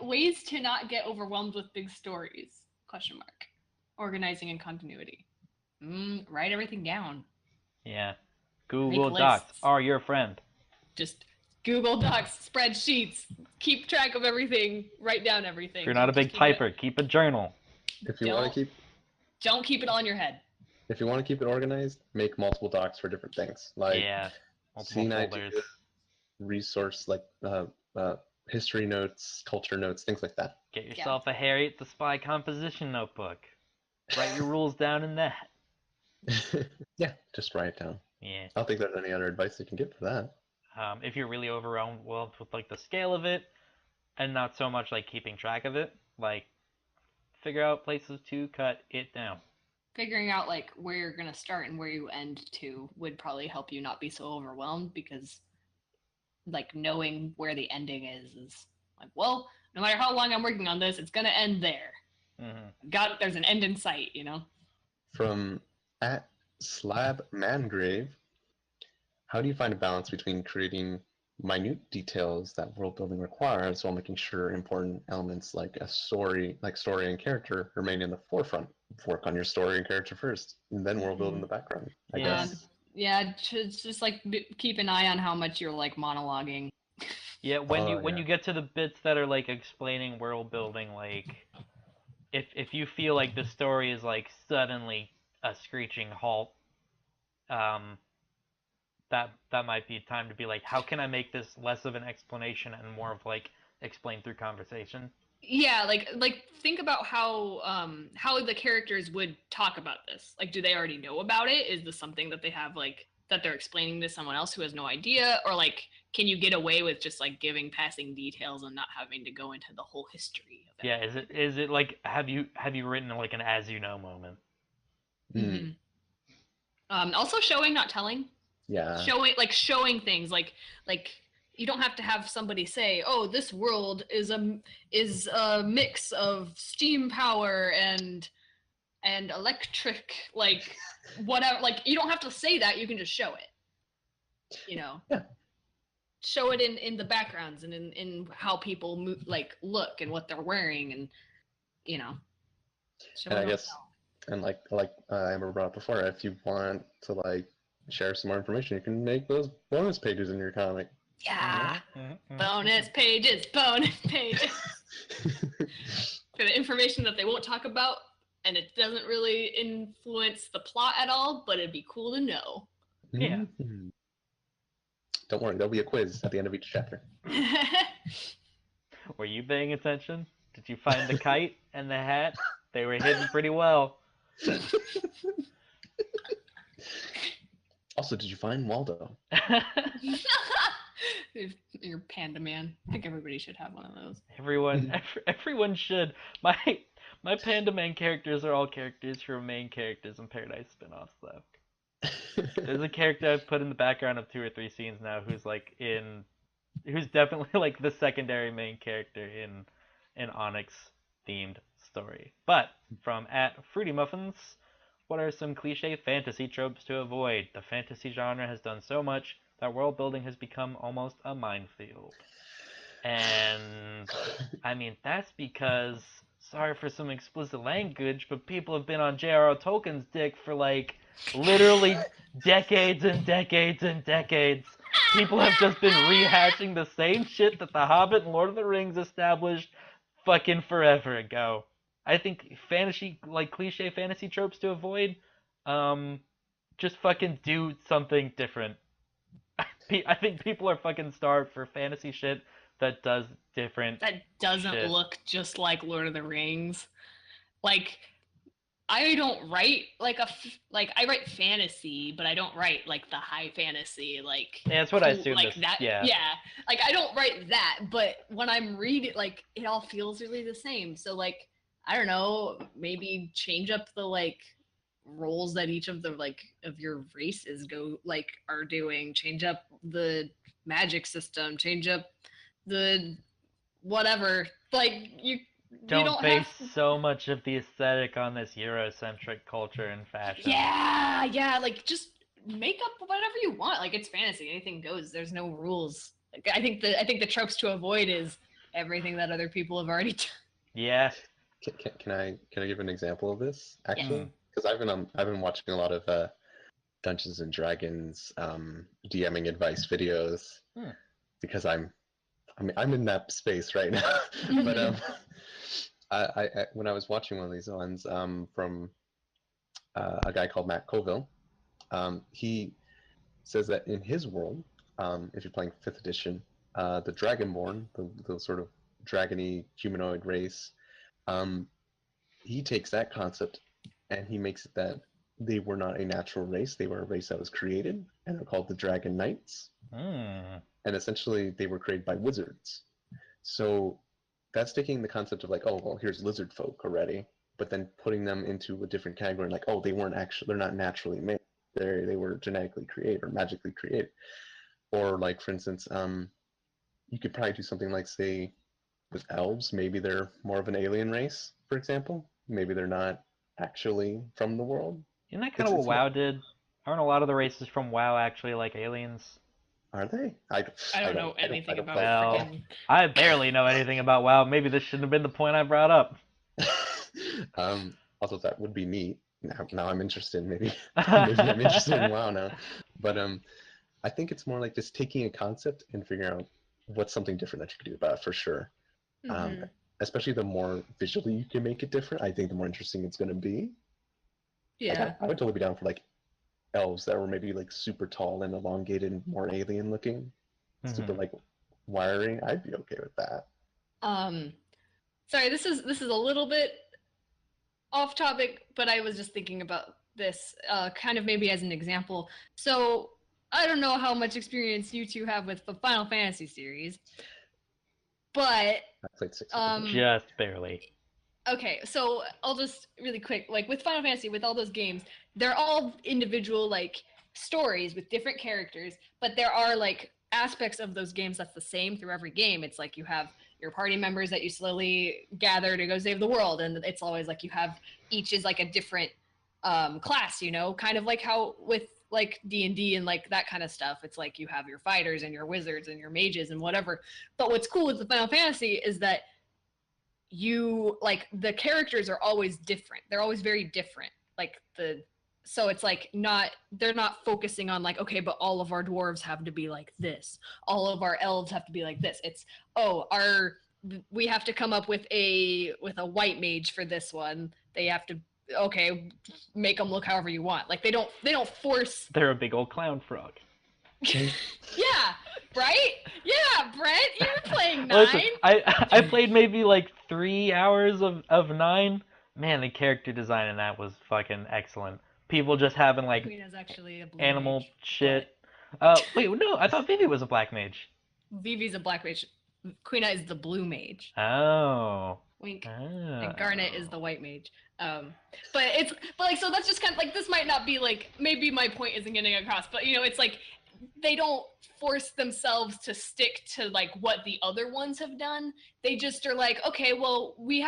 ways to not get overwhelmed with big stories? ? Organizing and continuity. Write everything down. Yeah. Google Docs are your friend. Just Google Docs, spreadsheets, keep track of everything, write down everything. If you're not a big typer, keep a journal. If you want to don't keep it all in your head. If you want to keep it organized, make multiple docs for different things. Like multiple scene folders. Ideas, resource like history notes, culture notes, things like that. Get yourself a Harriet the Spy composition notebook. Write your rules down in that. Yeah, just write it down. Yeah. I don't think there's any other advice you can give for that. If you're really overwhelmed with like the scale of it, and not so much like keeping track of it, like figure out places to cut it down. Figuring out like where you're gonna start and where you end to would probably help you not be so overwhelmed, because like knowing where the ending is like, well, no matter how long I'm working on this, it's gonna end there. Mm-hmm. There's an end in sight, you know. From @slabmangrave, how do you find a balance between creating minute details that world building requires while making sure important elements like story and character remain in the forefront? Work on your story and character first, and then world build in the background, I guess. Yeah, just like keep an eye on how much you're like monologuing. Yeah, when you get to the bits that are like explaining world building, like if you feel like the story is like suddenly a screeching halt, that might be time to be like, how can I make this less of an explanation and more of like explain through conversation? Yeah, like think about how the characters would talk about this. Like, do they already know about it? Is this something that they have like that they're explaining to someone else who has no idea, or like can you get away with just like giving passing details and not having to go into the whole history of it? Yeah, is it like have you written like an as you know moment? Mm. Also showing, not telling. Yeah. Showing things like you don't have to have somebody say, "Oh, this world is a mix of steam power and electric," like whatever. Like you don't have to say that. You can just show it. You know. Yeah. Show it in the backgrounds and in how people move, like look and what they're wearing, and you know. And I guess, and like I remember brought up before, if you want to like share some more information, you can make those bonus pages in your comic. Yeah. Bonus pages. For the information that they won't talk about, and it doesn't really influence the plot at all, but it'd be cool to know. Yeah. Mm-hmm. Don't worry, there'll be a quiz at the end of each chapter. Were you paying attention? Did you find the kite and the hat? They were hidden pretty well. Also, did you find Waldo? You're Panda Man. I think everybody should have one of those. Everyone should. My Panda Man characters are all characters who are main characters in Paradise spin-offs, though. There's a character I've put in the background of 2 or 3 scenes now who's definitely like the secondary main character in an Onyx themed story. But from @FruityMuffins, what are some cliche fantasy tropes to avoid? The fantasy genre has done so much that world building has become almost a minefield. And I mean that's because, sorry for some explicit language, but people have been on J.R.R. Tolkien's dick for like literally decades and decades and decades. People have just been rehashing the same shit that The Hobbit and Lord of the Rings established fucking forever ago. I think cliche fantasy tropes to avoid, just fucking do something different. I think people are fucking starved for fantasy shit that does different. That doesn't shit. Look just like Lord of the Rings. Like, I don't write I write fantasy, but I don't write like the high fantasy, like yeah, that's what I assumed. Like that, yeah. Like I don't write that, but when I'm reading, like it all feels really the same. So like I don't know, maybe change up the like roles that each of the like of your races are doing. Change up the magic system. Change up the whatever. Like you don't base so much of the aesthetic on this Eurocentric culture and fashion. Yeah, like just make up whatever you want. Like it's fantasy, anything goes. There's no rules. Like, I think the tropes to avoid is everything that other people have already done. Yeah. Can I give an example of this actually? Because I've been watching a lot of Dungeons and Dragons DMing advice videos because I'm in that space right now. But I when I was watching one of these ones from a guy called Matt Colville, he says that in his world, if you're playing 5th edition, the Dragonborn, the sort of dragony humanoid race, he takes that concept and he makes it that they were not a natural race; they were a race that was created, and they're called the Dragon Knights. And essentially, they were created by wizards. So that's taking the concept of like, oh, well, here's lizard folk already, but then putting them into a different category, like, oh, they're not naturally made. They were genetically created or magically created. Or like, for instance, you could probably do something like, say, with elves, maybe they're more of an alien race, for example. Maybe they're not actually from the world. Isn't that kind of what WoW did? Aren't a lot of the races from WoW actually like aliens? Are they? I don't know anything about WoW. I barely know anything about WoW. Maybe this shouldn't have been the point I brought up. Also, that would be neat. Now I'm interested. Maybe I'm interested in WoW now. But I think it's more like just taking a concept and figuring out what's something different that you could do about it for sure. Especially the more visually you can make it different, I think the more interesting it's going to be. Yeah. Like, I would totally be down for like elves that were maybe like super tall and elongated and more alien looking, super like wiry. I'd be okay with that. Sorry, this is a little bit off topic, but I was just thinking about this kind of maybe as an example. So I don't know how much experience you two have with the Final Fantasy series, but I played 6 of them. Just barely. okay, so I'll just really quick, like with Final Fantasy, with all those games, they're all individual like stories with different characters, but there are like aspects of those games that's the same through every game. It's like you have your party members that you slowly gather to go save the world, and it's always like you have each is like a different class, you know, kind of like how with like D&D and like that kind of stuff. It's like you have your fighters and your wizards and your mages and whatever. But what's cool with the Final Fantasy is that you like the characters are always different. They're always very different. Like so it's like they're not focusing on like, okay, but all of our dwarves have to be like this. All of our elves have to be like this. It's we have to come up with a white mage for this one. They have to make them look however you want. Like they don't force. They're a big old clown frog. Yeah, right? Yeah, Brett, you were playing 9. Listen, I played maybe like 3 hours of 9. Man, the character design in that was fucking excellent. People just having like Queen is actually a blue animal mage, shit. Wait, no, I thought Vivi was a black mage. Vivi's a black mage. Queen is the blue mage. Oh. Wink. Oh. And Garnet is the white mage. But so that's just kind of like, this might not be like, maybe my point isn't getting across, but you know, it's like they don't force themselves to stick to like what the other ones have done. They just are like, okay, well, we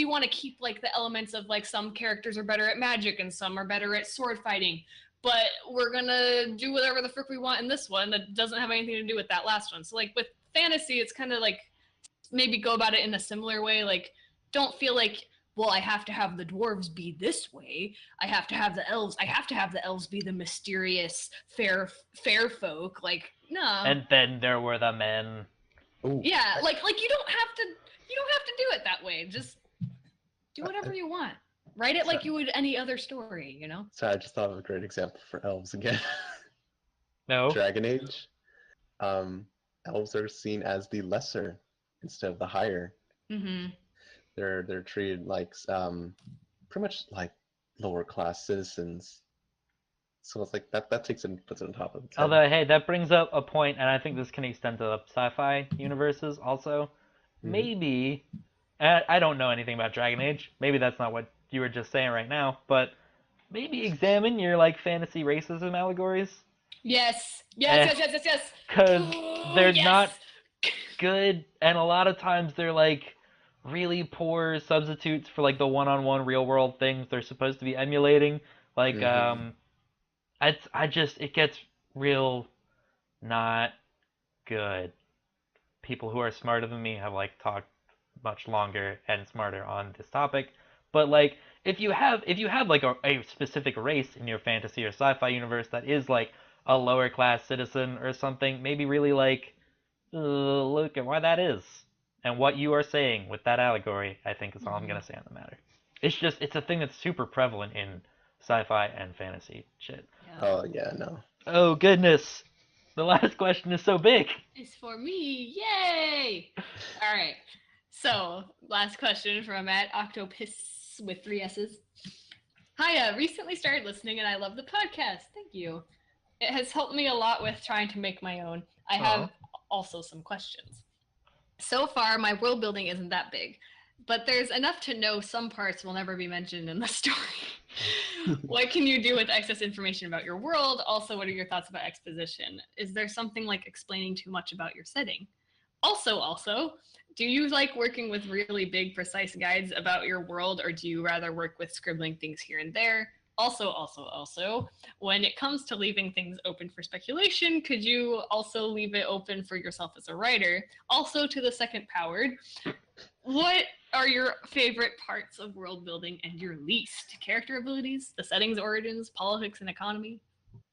want to keep like the elements of like some characters are better at magic and some are better at sword fighting, but we're gonna do whatever the frick we want in this one that doesn't have anything to do with that last one. So like with fantasy, it's kind of like maybe go about it in a similar way. Like don't feel like, well, I have to have the dwarves be this way. I have to have the elves be the mysterious fair folk. Like, no. And then there were the men. Ooh. Yeah, like you don't have to do it that way. Just do whatever you want. Write it like you would any other story, you know? So I just thought of a great example for elves again. No. Dragon Age. Elves are seen as the lesser instead of the higher. Mm-hmm. They're treated like pretty much like lower class citizens. So it's like that puts it on top of it. Although, hey, that brings up a point, and I think this can extend to the sci-fi universes also. Mhm. Maybe, I don't know anything about Dragon Age. Maybe that's not what you were just saying right now, but maybe examine your like fantasy racism allegories. Yes. Because they're Yes. not good, and a lot of times they're like really poor substitutes for like the one-on-one real world things they're supposed to be emulating. Like, it gets real not good. People who are smarter than me have like talked much longer and smarter on this topic, but like if you have like a specific race in your fantasy or sci-fi universe that is like a lower class citizen or something, maybe really like look at why that is and what you are saying with that allegory, I think is all I'm gonna say on the matter. It's a thing that's super prevalent in sci-fi and fantasy shit. Yeah. Oh yeah, no. Oh goodness, the last question is so big. It's for me. Yay! All right. So, last question from @Octopus with 3 S's. Hiya, recently started listening and I love the podcast. Thank you. It has helped me a lot with trying to make my own. I have also some questions. So far, my world building isn't that big, but there's enough to know some parts will never be mentioned in the story. What can you do with excess information about your world? Also, what are your thoughts about exposition? Is there something like explaining too much about your setting? Also, do you like working with really big, precise guides about your world, or do you rather work with scribbling things here and there? Also, when it comes to leaving things open for speculation, could you also leave it open for yourself as a writer? Also, to the second powered, what are your favorite parts of world building and your least? Character abilities, the settings, origins, politics, and economy?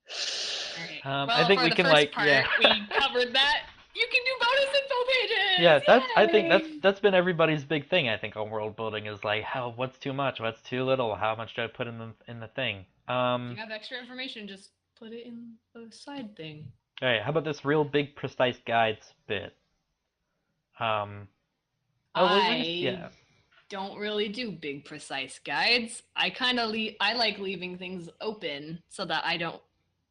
All right. Well, I think for we the can first like part, yeah. we covered that. You can do bonus info pages. Yeah, I think Yay! that's been everybody's big thing. I think on world building is like what's too much, what's too little, how much do I put in the thing. If you have extra information, just put it in the side thing. All right, how about this real big precise guides bit? I don't really do big precise guides. I kind of I like leaving things open so that I don't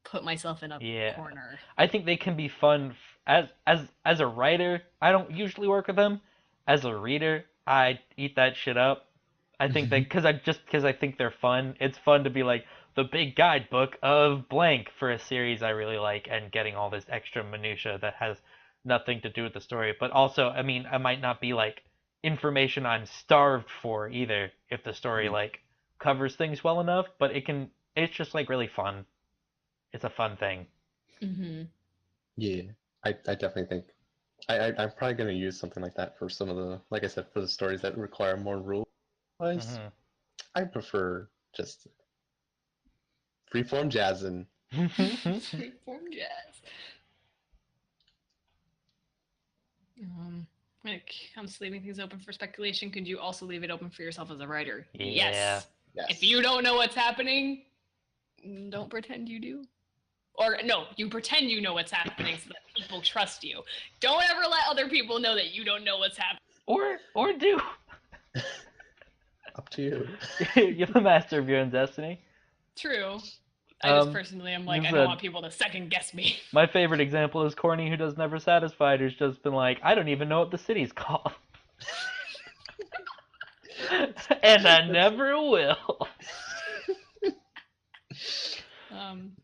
put myself in a Yeah. corner. I think they can be fun as a writer. I don't usually work with them. As a reader, I eat that shit up. I think that because I think they're fun. It's fun to be like the big guidebook of blank for a series I really like and getting all this extra minutia that has nothing to do with the story. But also, I mean, I might not be like information I'm starved for either if the story like covers things well enough, but it's just like really fun. It's a fun thing. Mm-hmm. Yeah, I definitely think I'm probably gonna use something like that for some of the, like I said, for the stories that require more rule wise. Mhm. I prefer just freeform jazzing. Freeform jazz. Like, I'm just leaving things open for speculation. Could you also leave it open for yourself as a writer? Yeah. Yes. Yes. If you don't know what's happening, don't pretend you do. Or no, you pretend you know what's happening so that people trust you. Don't ever let other people know that you don't know what's happening. Or do. Up to you. You're the master of your own destiny. True. I just Um, personally am like, you I said- don't want people to second guess me. My favorite example is Corny, who does Never Satisfied, who's just been like, I don't even know what the city's called. And I never will.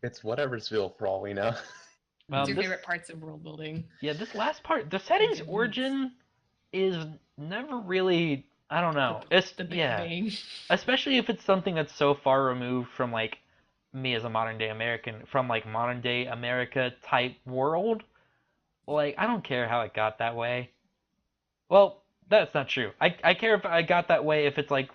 It's Whateversville for all we know. What's your This- favorite parts of world building? Yeah, this last part, the setting's origin is never really, I don't know. It's The Big yeah, Bang. especially if it's something that's so far removed from like me as a modern day American, from like modern day America type world. Like, I don't care how it got that way. Well, that's not true. I care if I got that way if it's like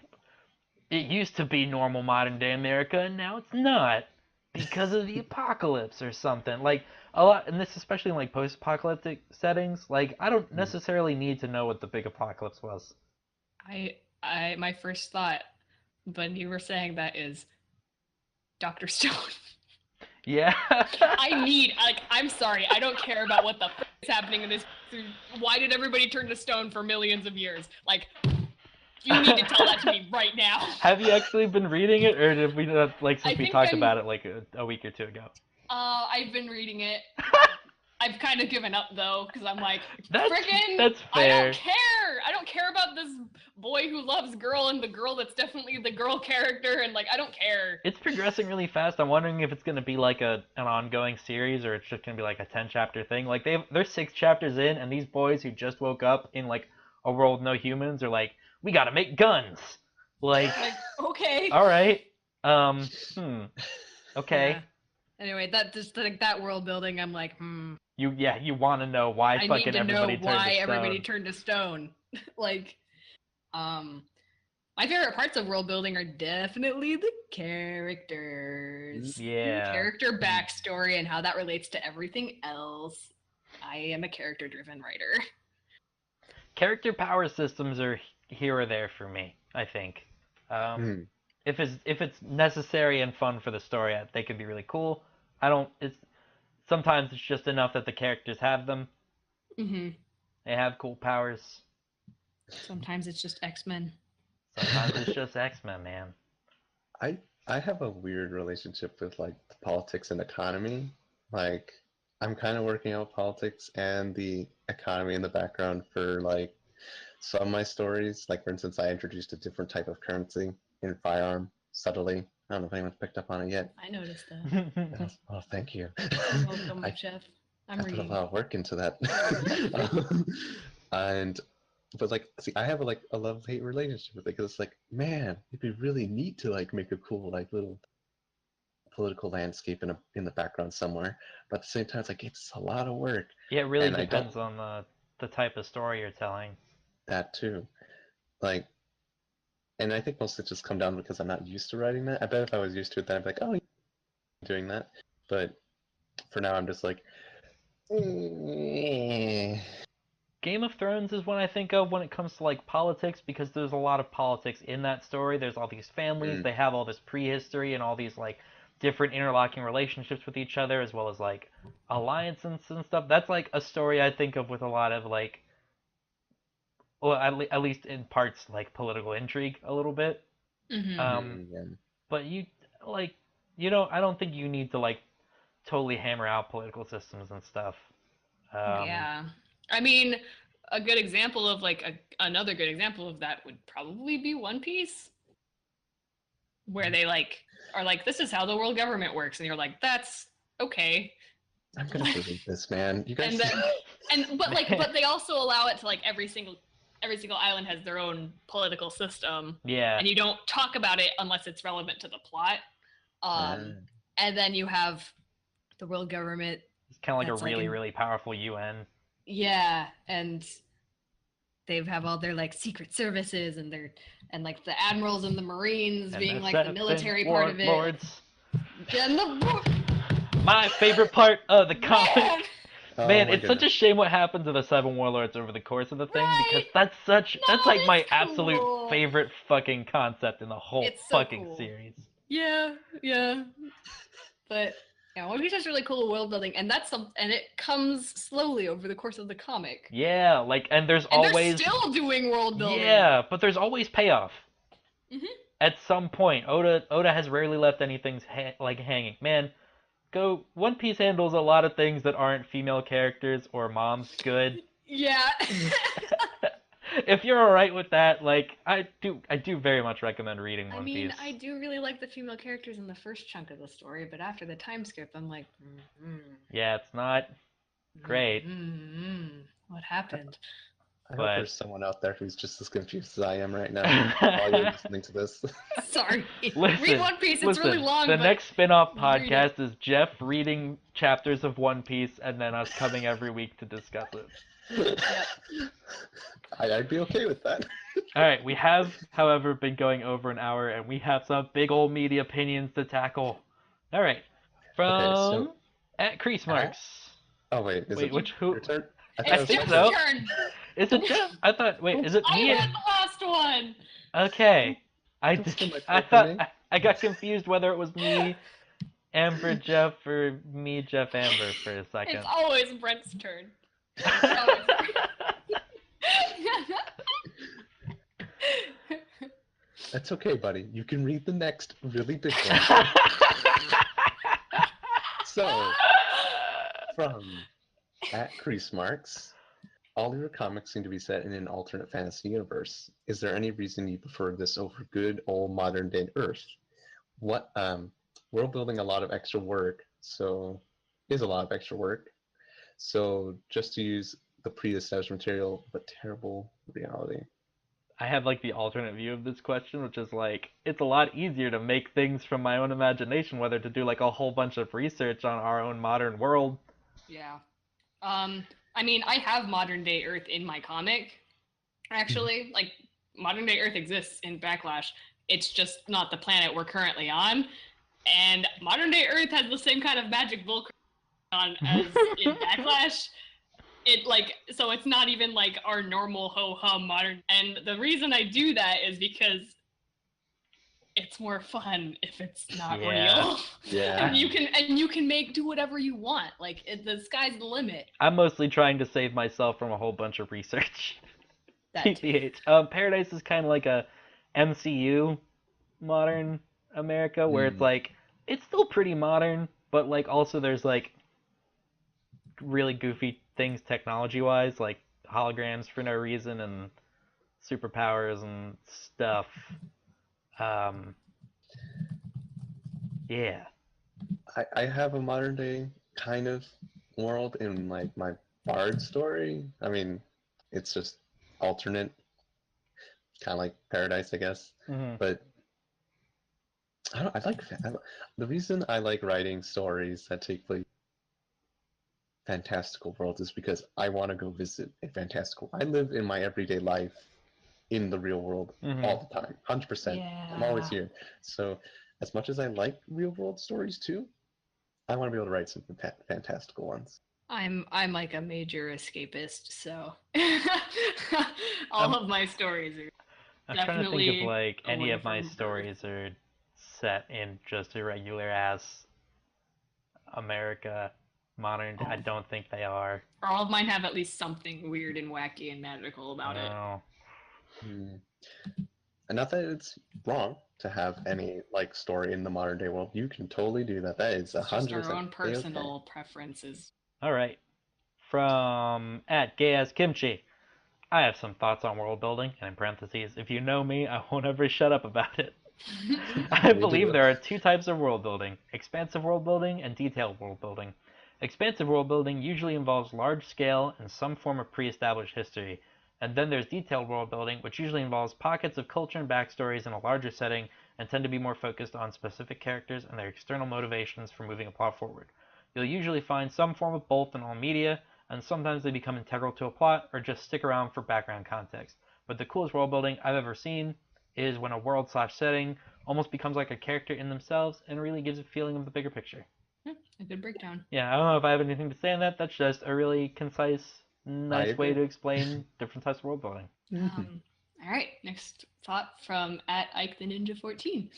it used to be normal modern day America and now it's not because of the apocalypse or something. Like a lot, and this especially in like post-apocalyptic settings. Like I don't necessarily need to know what the big apocalypse was. My first thought when you were saying that is Dr. Stone. Yeah. I'm sorry, I don't care about what the f is happening in this. Why did everybody turn to stone for millions of years? Like, you need to tell that to me right now. Have you actually been reading it, or did we like I since we think talked I'm- about it like a week or two ago? I've been reading it. I've kind of given up though, because I'm like, That's I fair. don't care. I don't care about this boy who loves girl and the girl that's definitely the girl character, and like, I don't care. It's progressing really fast. I'm wondering if it's going to be like an ongoing series or it's just going to be like a 10-chapter thing. Like they're 6 chapters in, and these boys who just woke up in like a world with no humans are like, we got to make guns. Like, Okay. all right. Okay. Yeah. Anyway, that just like that world building, I'm like, You want to know why I fucking need to know everybody turned why to stone. everybody turned to stone. Like, my favorite parts of world building are definitely the characters. Yeah. Character backstory and how that relates to everything else. I am a character-driven writer. Character power systems are here or there for me, I think. If it's necessary and fun for the story, they could be really cool. Sometimes it's just enough that the characters have them. Mm-hmm. They have cool powers. Sometimes it's just X-Men. Sometimes it's just X-Men, man. I have a weird relationship with like the politics and economy. Like I'm kind of working out politics and the economy in the background for like some of my stories. Like for instance, I introduced a different type of currency in Firearm subtly. I don't know if anyone's picked up on it yet. I noticed that. Oh, thank you. You're welcome, I Chef. I I'm put a reading. lot of work into that. But like, see, I have a love-hate relationship with it because it's like, man, it'd be really neat to like make a cool like little political landscape in the background somewhere. But at the same time, it's like it's a lot of work. Yeah, it really And I depends don't- on the type of story you're telling. That too, like, and I think mostly just come down because I'm not used to writing that. I bet if I was used to it, then I'd be like, oh, yeah, doing that. But for now, I'm just like, Game of Thrones is one I think of when it comes to like politics because there's a lot of politics in that story. There's all these families, they have all this prehistory and all these like different interlocking relationships with each other as well as like alliances and stuff. That's like a story I think of with a lot of like, well, at least in parts like political intrigue a little bit. Mm-hmm. But I don't think you need to like totally hammer out political systems and stuff. Yeah. I mean, a good example of another good example of that would probably be One Piece, where they are like, this is how the world government works, and you're like, that's okay. I'm gonna delete this, man. You guys. But they also allow it to like every single island has their own political system. Yeah. And you don't talk about it unless it's relevant to the plot. And then you have the world government. It's kind of like a really, really powerful UN. Yeah, and they have all their like secret services and like the admirals and the marines and being like the military part of it. Lords. My favorite part of the comic. Man, it's goodness. such a shame what happened to the Seven Warlords over the course of the thing, because that's like my absolute favorite fucking concept in the whole fucking series. Yeah. But yeah, One Piece is really cool world building, and and it comes slowly over the course of the comic. Yeah, like, and there's always they're still doing world building. Yeah, but there's always payoff. Mm-hmm. At some point, Oda has rarely left anything hanging. Man, One Piece handles a lot of things that aren't female characters or moms good. Yeah. If you're alright with that, like, I do very much recommend reading One Piece. I do really like the female characters in the first chunk of the story, but after the time skip, I'm like, yeah, it's not great. What happened? I hope there's someone out there who's just as confused as I am right now while you're listening to this. Sorry. Read One Piece, it's really long. The next spin-off podcast is Jeff reading chapters of One Piece and then us coming every week to discuss it. Yep. I'd be okay with that. Alright, we have, however, been going over an hour, and we have some big old meaty opinions to tackle. Alright, from at Crease Marks. Oh wait, your turn? I think so. Is it Jeff? I thought. Wait, is it me? I read the last one. Okay, I thought I got confused whether it was me, Amber, Jeff, or me, Jeff, Amber for a second. It's always Brent's turn. That's okay, buddy. You can read the next really big one. So, from at Crease Marks, all your comics seem to be set in an alternate fantasy universe. Is there any reason you prefer this over good old modern day Earth? World building a lot of extra work, so just to use the pre-established material, but terrible reality. I have like the alternate view of this question, which is like, it's a lot easier to make things from my own imagination, whether to do like a whole bunch of research on our own modern world. Yeah. I mean, I have modern day Earth in my comic, actually. Like, modern day Earth exists in Backlash. It's just not the planet we're currently on. And modern day Earth has the same kind of magic Vulcan on as in Backlash. So it's not even like our normal ho-hum modern. And the reason I do that is because it's more fun if it's not real. Yeah. And you can do whatever you want. Like, the sky's the limit. I'm mostly trying to save myself from a whole bunch of research. Paradise is kind of like a MCU modern America, where it's like, it's still pretty modern, but like also there's like really goofy things technology-wise, like holograms for no reason and superpowers and stuff. Yeah. I have a modern day kind of world in like my Bard story. I mean, it's just alternate, kind of like Paradise, I guess. Mm-hmm. But the reason I like writing stories that take place in fantastical worlds is because I want to go visit a fantastical. I live in my everyday life in the real world all the time, 100%. Yeah. I'm always here. So as much as I like real world stories too, I want to be able to write some fantastical ones. I'm like a major escapist, so all of my stories are I'm trying to think of like any of my stories are set in just a regular ass America modern. I don't think they are. All of mine have at least something weird and wacky and magical about it. And not that it's wrong to have any like story in the modern day world. You can totally do that. That is It's just our 100% own okay. personal preferences. All right. From @GayAsKimchi. I have some thoughts on world building, and in parentheses, if you know me, I won't ever shut up about it. I Me believe too. there are two types of world building: expansive world building and detailed world building. Expansive world building usually involves large scale and some form of pre-established history. And then there's detailed world building, which usually involves pockets of culture and backstories in a larger setting and tend to be more focused on specific characters and their external motivations for moving a plot forward. You'll usually find some form of both in all media, and sometimes they become integral to a plot or just stick around for background context. But the coolest world building I've ever seen is when a world/setting almost becomes like a character in themselves and really gives a feeling of the bigger picture. A good breakdown. Yeah, I don't know if I have anything to say on that. That's just a really concise, nice way agree. to explain different types of world building. All right, next thought from @IkeTheNinja14.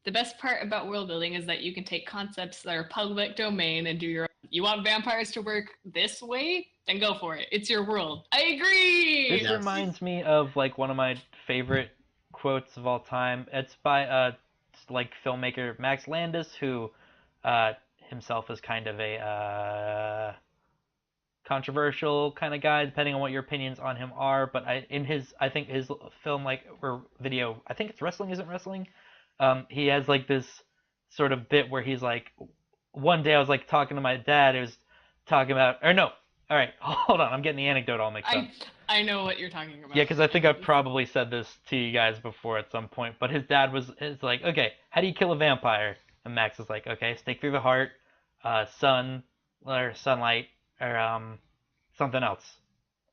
The best part about world building is that you can take concepts that are public domain and do your own. You want vampires to work this way? Then go for it. It's your world. I agree! This Yes. reminds me of like one of my favorite quotes of all time. It's by like filmmaker Max Landis, who himself is kind of a controversial kind of guy, depending on what your opinions on him are. But I think his film like or video, I think it's Wrestling Isn't Wrestling. He has like this sort of bit where he's like, one day I was like talking to my dad. It was talking about, or no, all right, hold on, I'm getting the anecdote all mixed up. I know what you're talking about. Yeah, because I think I've probably said this to you guys before at some point. But his dad is like, okay, how do you kill a vampire? And Max is like, okay, stake through the heart, sun or sunlight or something else.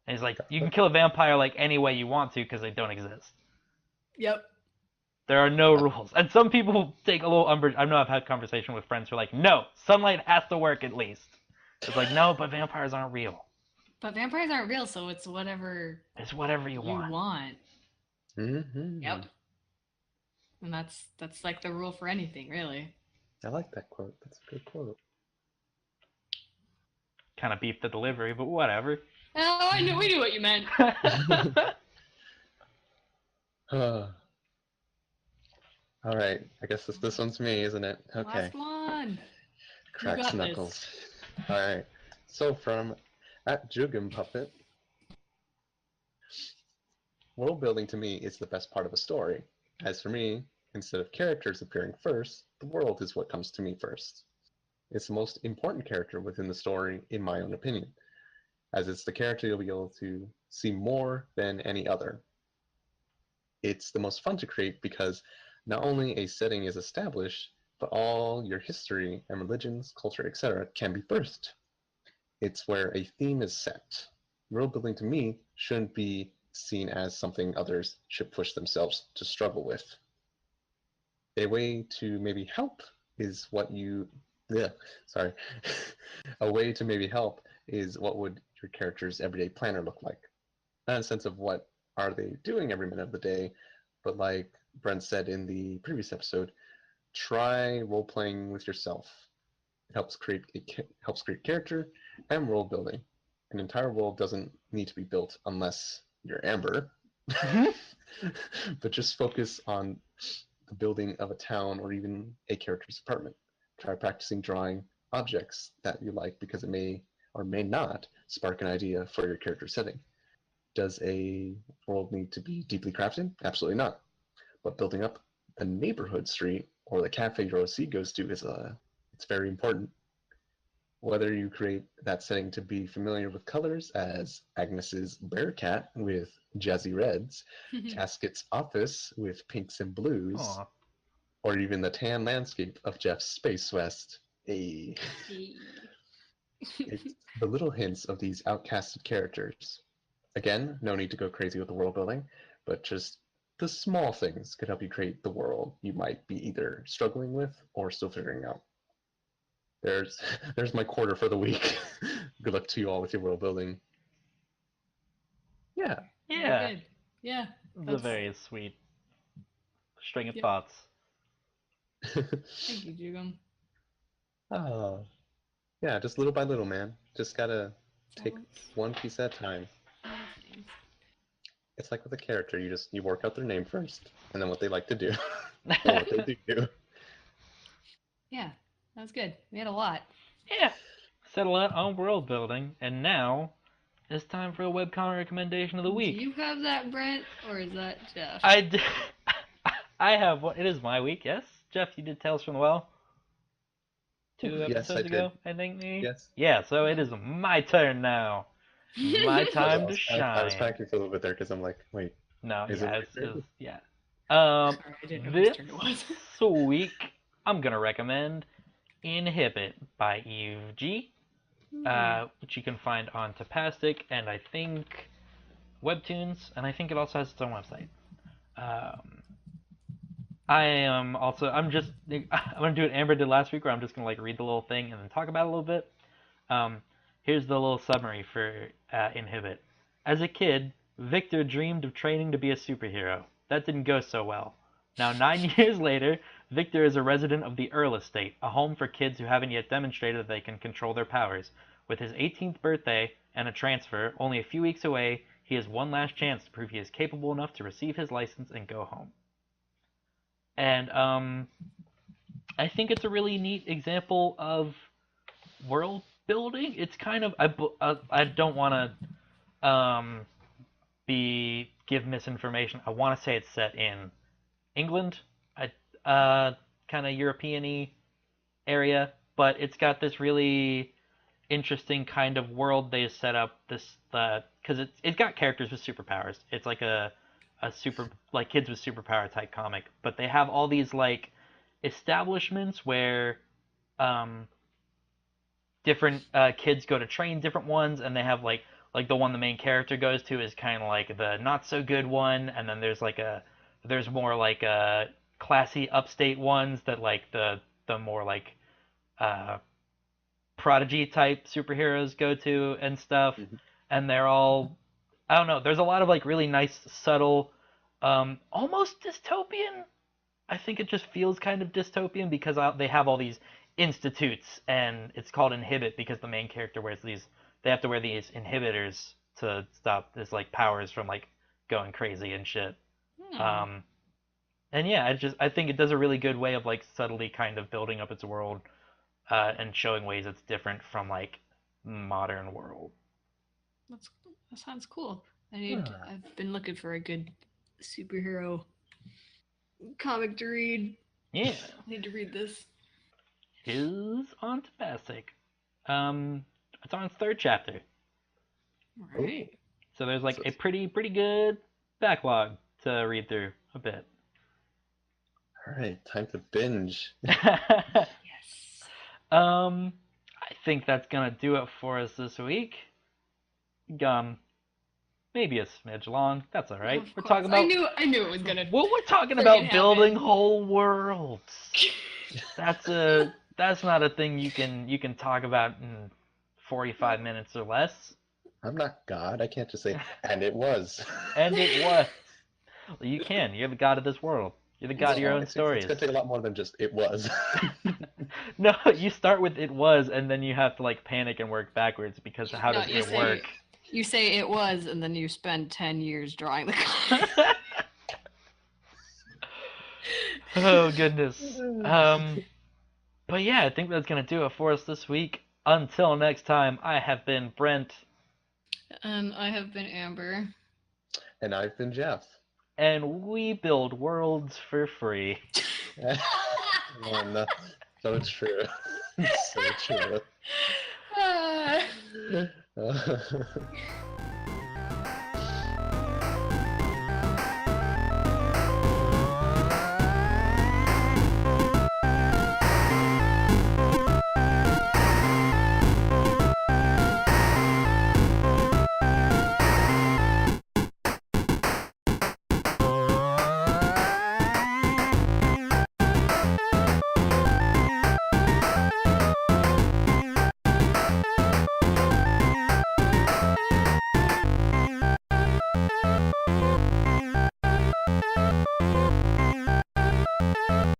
And he's like, you can kill a vampire like any way you want to because they don't exist. Yep. There are no rules. And some people take a little umbrage. I know I've had conversation with friends who are like, no, sunlight has to work at least. It's like, no, but vampires aren't real. But vampires aren't real, so it's whatever. It's whatever you want. Yep. And that's like the rule for anything, really. I like that quote. That's a good quote. Kind of beefed the delivery, but whatever. Oh, we knew what you meant. All right, I guess this one's me, isn't it? Okay. Last one. Cracks knuckles. All right. So from @JuggumPuppet, world building to me is the best part of a story. As for me, instead of characters appearing first, the world is what comes to me first. It's the most important character within the story, in my own opinion, as it's the character you'll be able to see more than any other. It's the most fun to create because not only a setting is established, but all your history and religions, culture, etc. can be birthed. It's where a theme is set. World building to me shouldn't be seen as something others should push themselves to struggle with. A way to maybe help is what you... A way to maybe help is what would your character's everyday planner look like. Not in a sense of what are they doing every minute of the day, but like Brent said in the previous episode, try role-playing with yourself. It helps create character and world building. An entire world doesn't need to be built unless you're Amber, but just focus on the building of a town or even a character's apartment. Try practicing drawing objects that you like because it may or may not spark an idea for your character setting. Does a world need to be deeply crafted? Absolutely not. But building up the neighborhood street or the cafe your OC goes to it's very important. Whether you create that setting to be familiar with colors as Agnes's bear cat with jazzy reds, Casket's office with pinks and blues, Aww. or even the tan landscape of Jeff's Space West. It's the little hints of these outcasted characters. Again, no need to go crazy with the world building, but just the small things could help you create the world you might be either struggling with or still figuring out. There's my quarter for the week. Good luck to you all with your world building. Yeah. Yeah. Good. Yeah. It's a very sweet string of Yep. thoughts. Thank you, Jugum. Oh. Yeah, just little by little, man. Just gotta take one piece at a time. It's like with a character, you work out their name first, and then what they like to do, and what they do. Yeah, that was good. We had a lot. Yeah. Said a lot on world building, and now it's time for a webcomic recommendation of the week. Do you have that, Brent, or is that Jeff? I have what? It is my week. Yes, Jeff, you did Tales from the Well. 2 Yes, episodes I ago, did. I think. Maybe? Yes. Yeah. So it is my turn now. My time to I was shine. panicking for a little bit there because I'm like, wait, No, is yeah, it? it's yeah. Sorry, I didn't know whose This turn it was. week I'm gonna recommend Inhibit by Eve G, which you can find on Tapastic and I think Webtoons, and I think it also has its own website. I'm gonna do what Amber did last week, where I'm just gonna like read the little thing and then talk about it a little bit. Here's the little summary for Inhibit. As a kid, Victor dreamed of training to be a superhero. That didn't go so well. Now, 9 years later, Victor is a resident of the Earl Estate, a home for kids who haven't yet demonstrated that they can control their powers. With his 18th birthday and a transfer only a few weeks away, he has one last chance to prove he is capable enough to receive his license and go home. And I think it's a really neat example of world building. It's kind of I don't want to give misinformation. I want to say it's set in England, kind of European-y area, but it's got this really interesting kind of world they set up. Because it's got characters with superpowers. It's like a super like kids with superpower type comic, but they have all these like establishments where different kids go to train different ones, and they have like the one the main character goes to is kind of like the not so good one, and then there's more like classy upstate ones that like the more like prodigy type superheroes go to and stuff. Mhm. And they're all, I don't know, there's a lot of like really nice subtle almost dystopian. I think it just feels kind of dystopian because they have all these institutes, and it's called Inhibit because the main character they have to wear these inhibitors to stop this like powers from like going crazy and shit. And yeah, I think it does a really good way of like subtly kind of building up its world and showing ways it's different from like modern world. That sounds cool. I've been looking for a good superhero comic to read. Yeah. I need to read this. Is on Tapastic. It's on its 3rd chapter. Right. So there's like a pretty good backlog to read through a bit. All right, time to binge. Yes. I think that's gonna do it for us this week. Maybe a smidge long. That's all right. We're talking about. I knew it was gonna. Well, we're talking about building whole worlds. That's not a thing you can talk about in 45 minutes or less. I'm not God. I can't just say, and it was. And it was. Well, you can. You're the god of this world. You're the god of your own stories. It's gonna take a lot more than just it was. No, you start with it was, and then you have to like panic and work backwards because how does it work? You say it was, and then you spend 10 years drawing the comic. Oh goodness. But yeah, I think that's gonna do it for us this week. Until next time, I have been Brent. And I have been Amber. And I've been Jeff. And we build worlds for free. Oh, no. So true. So true.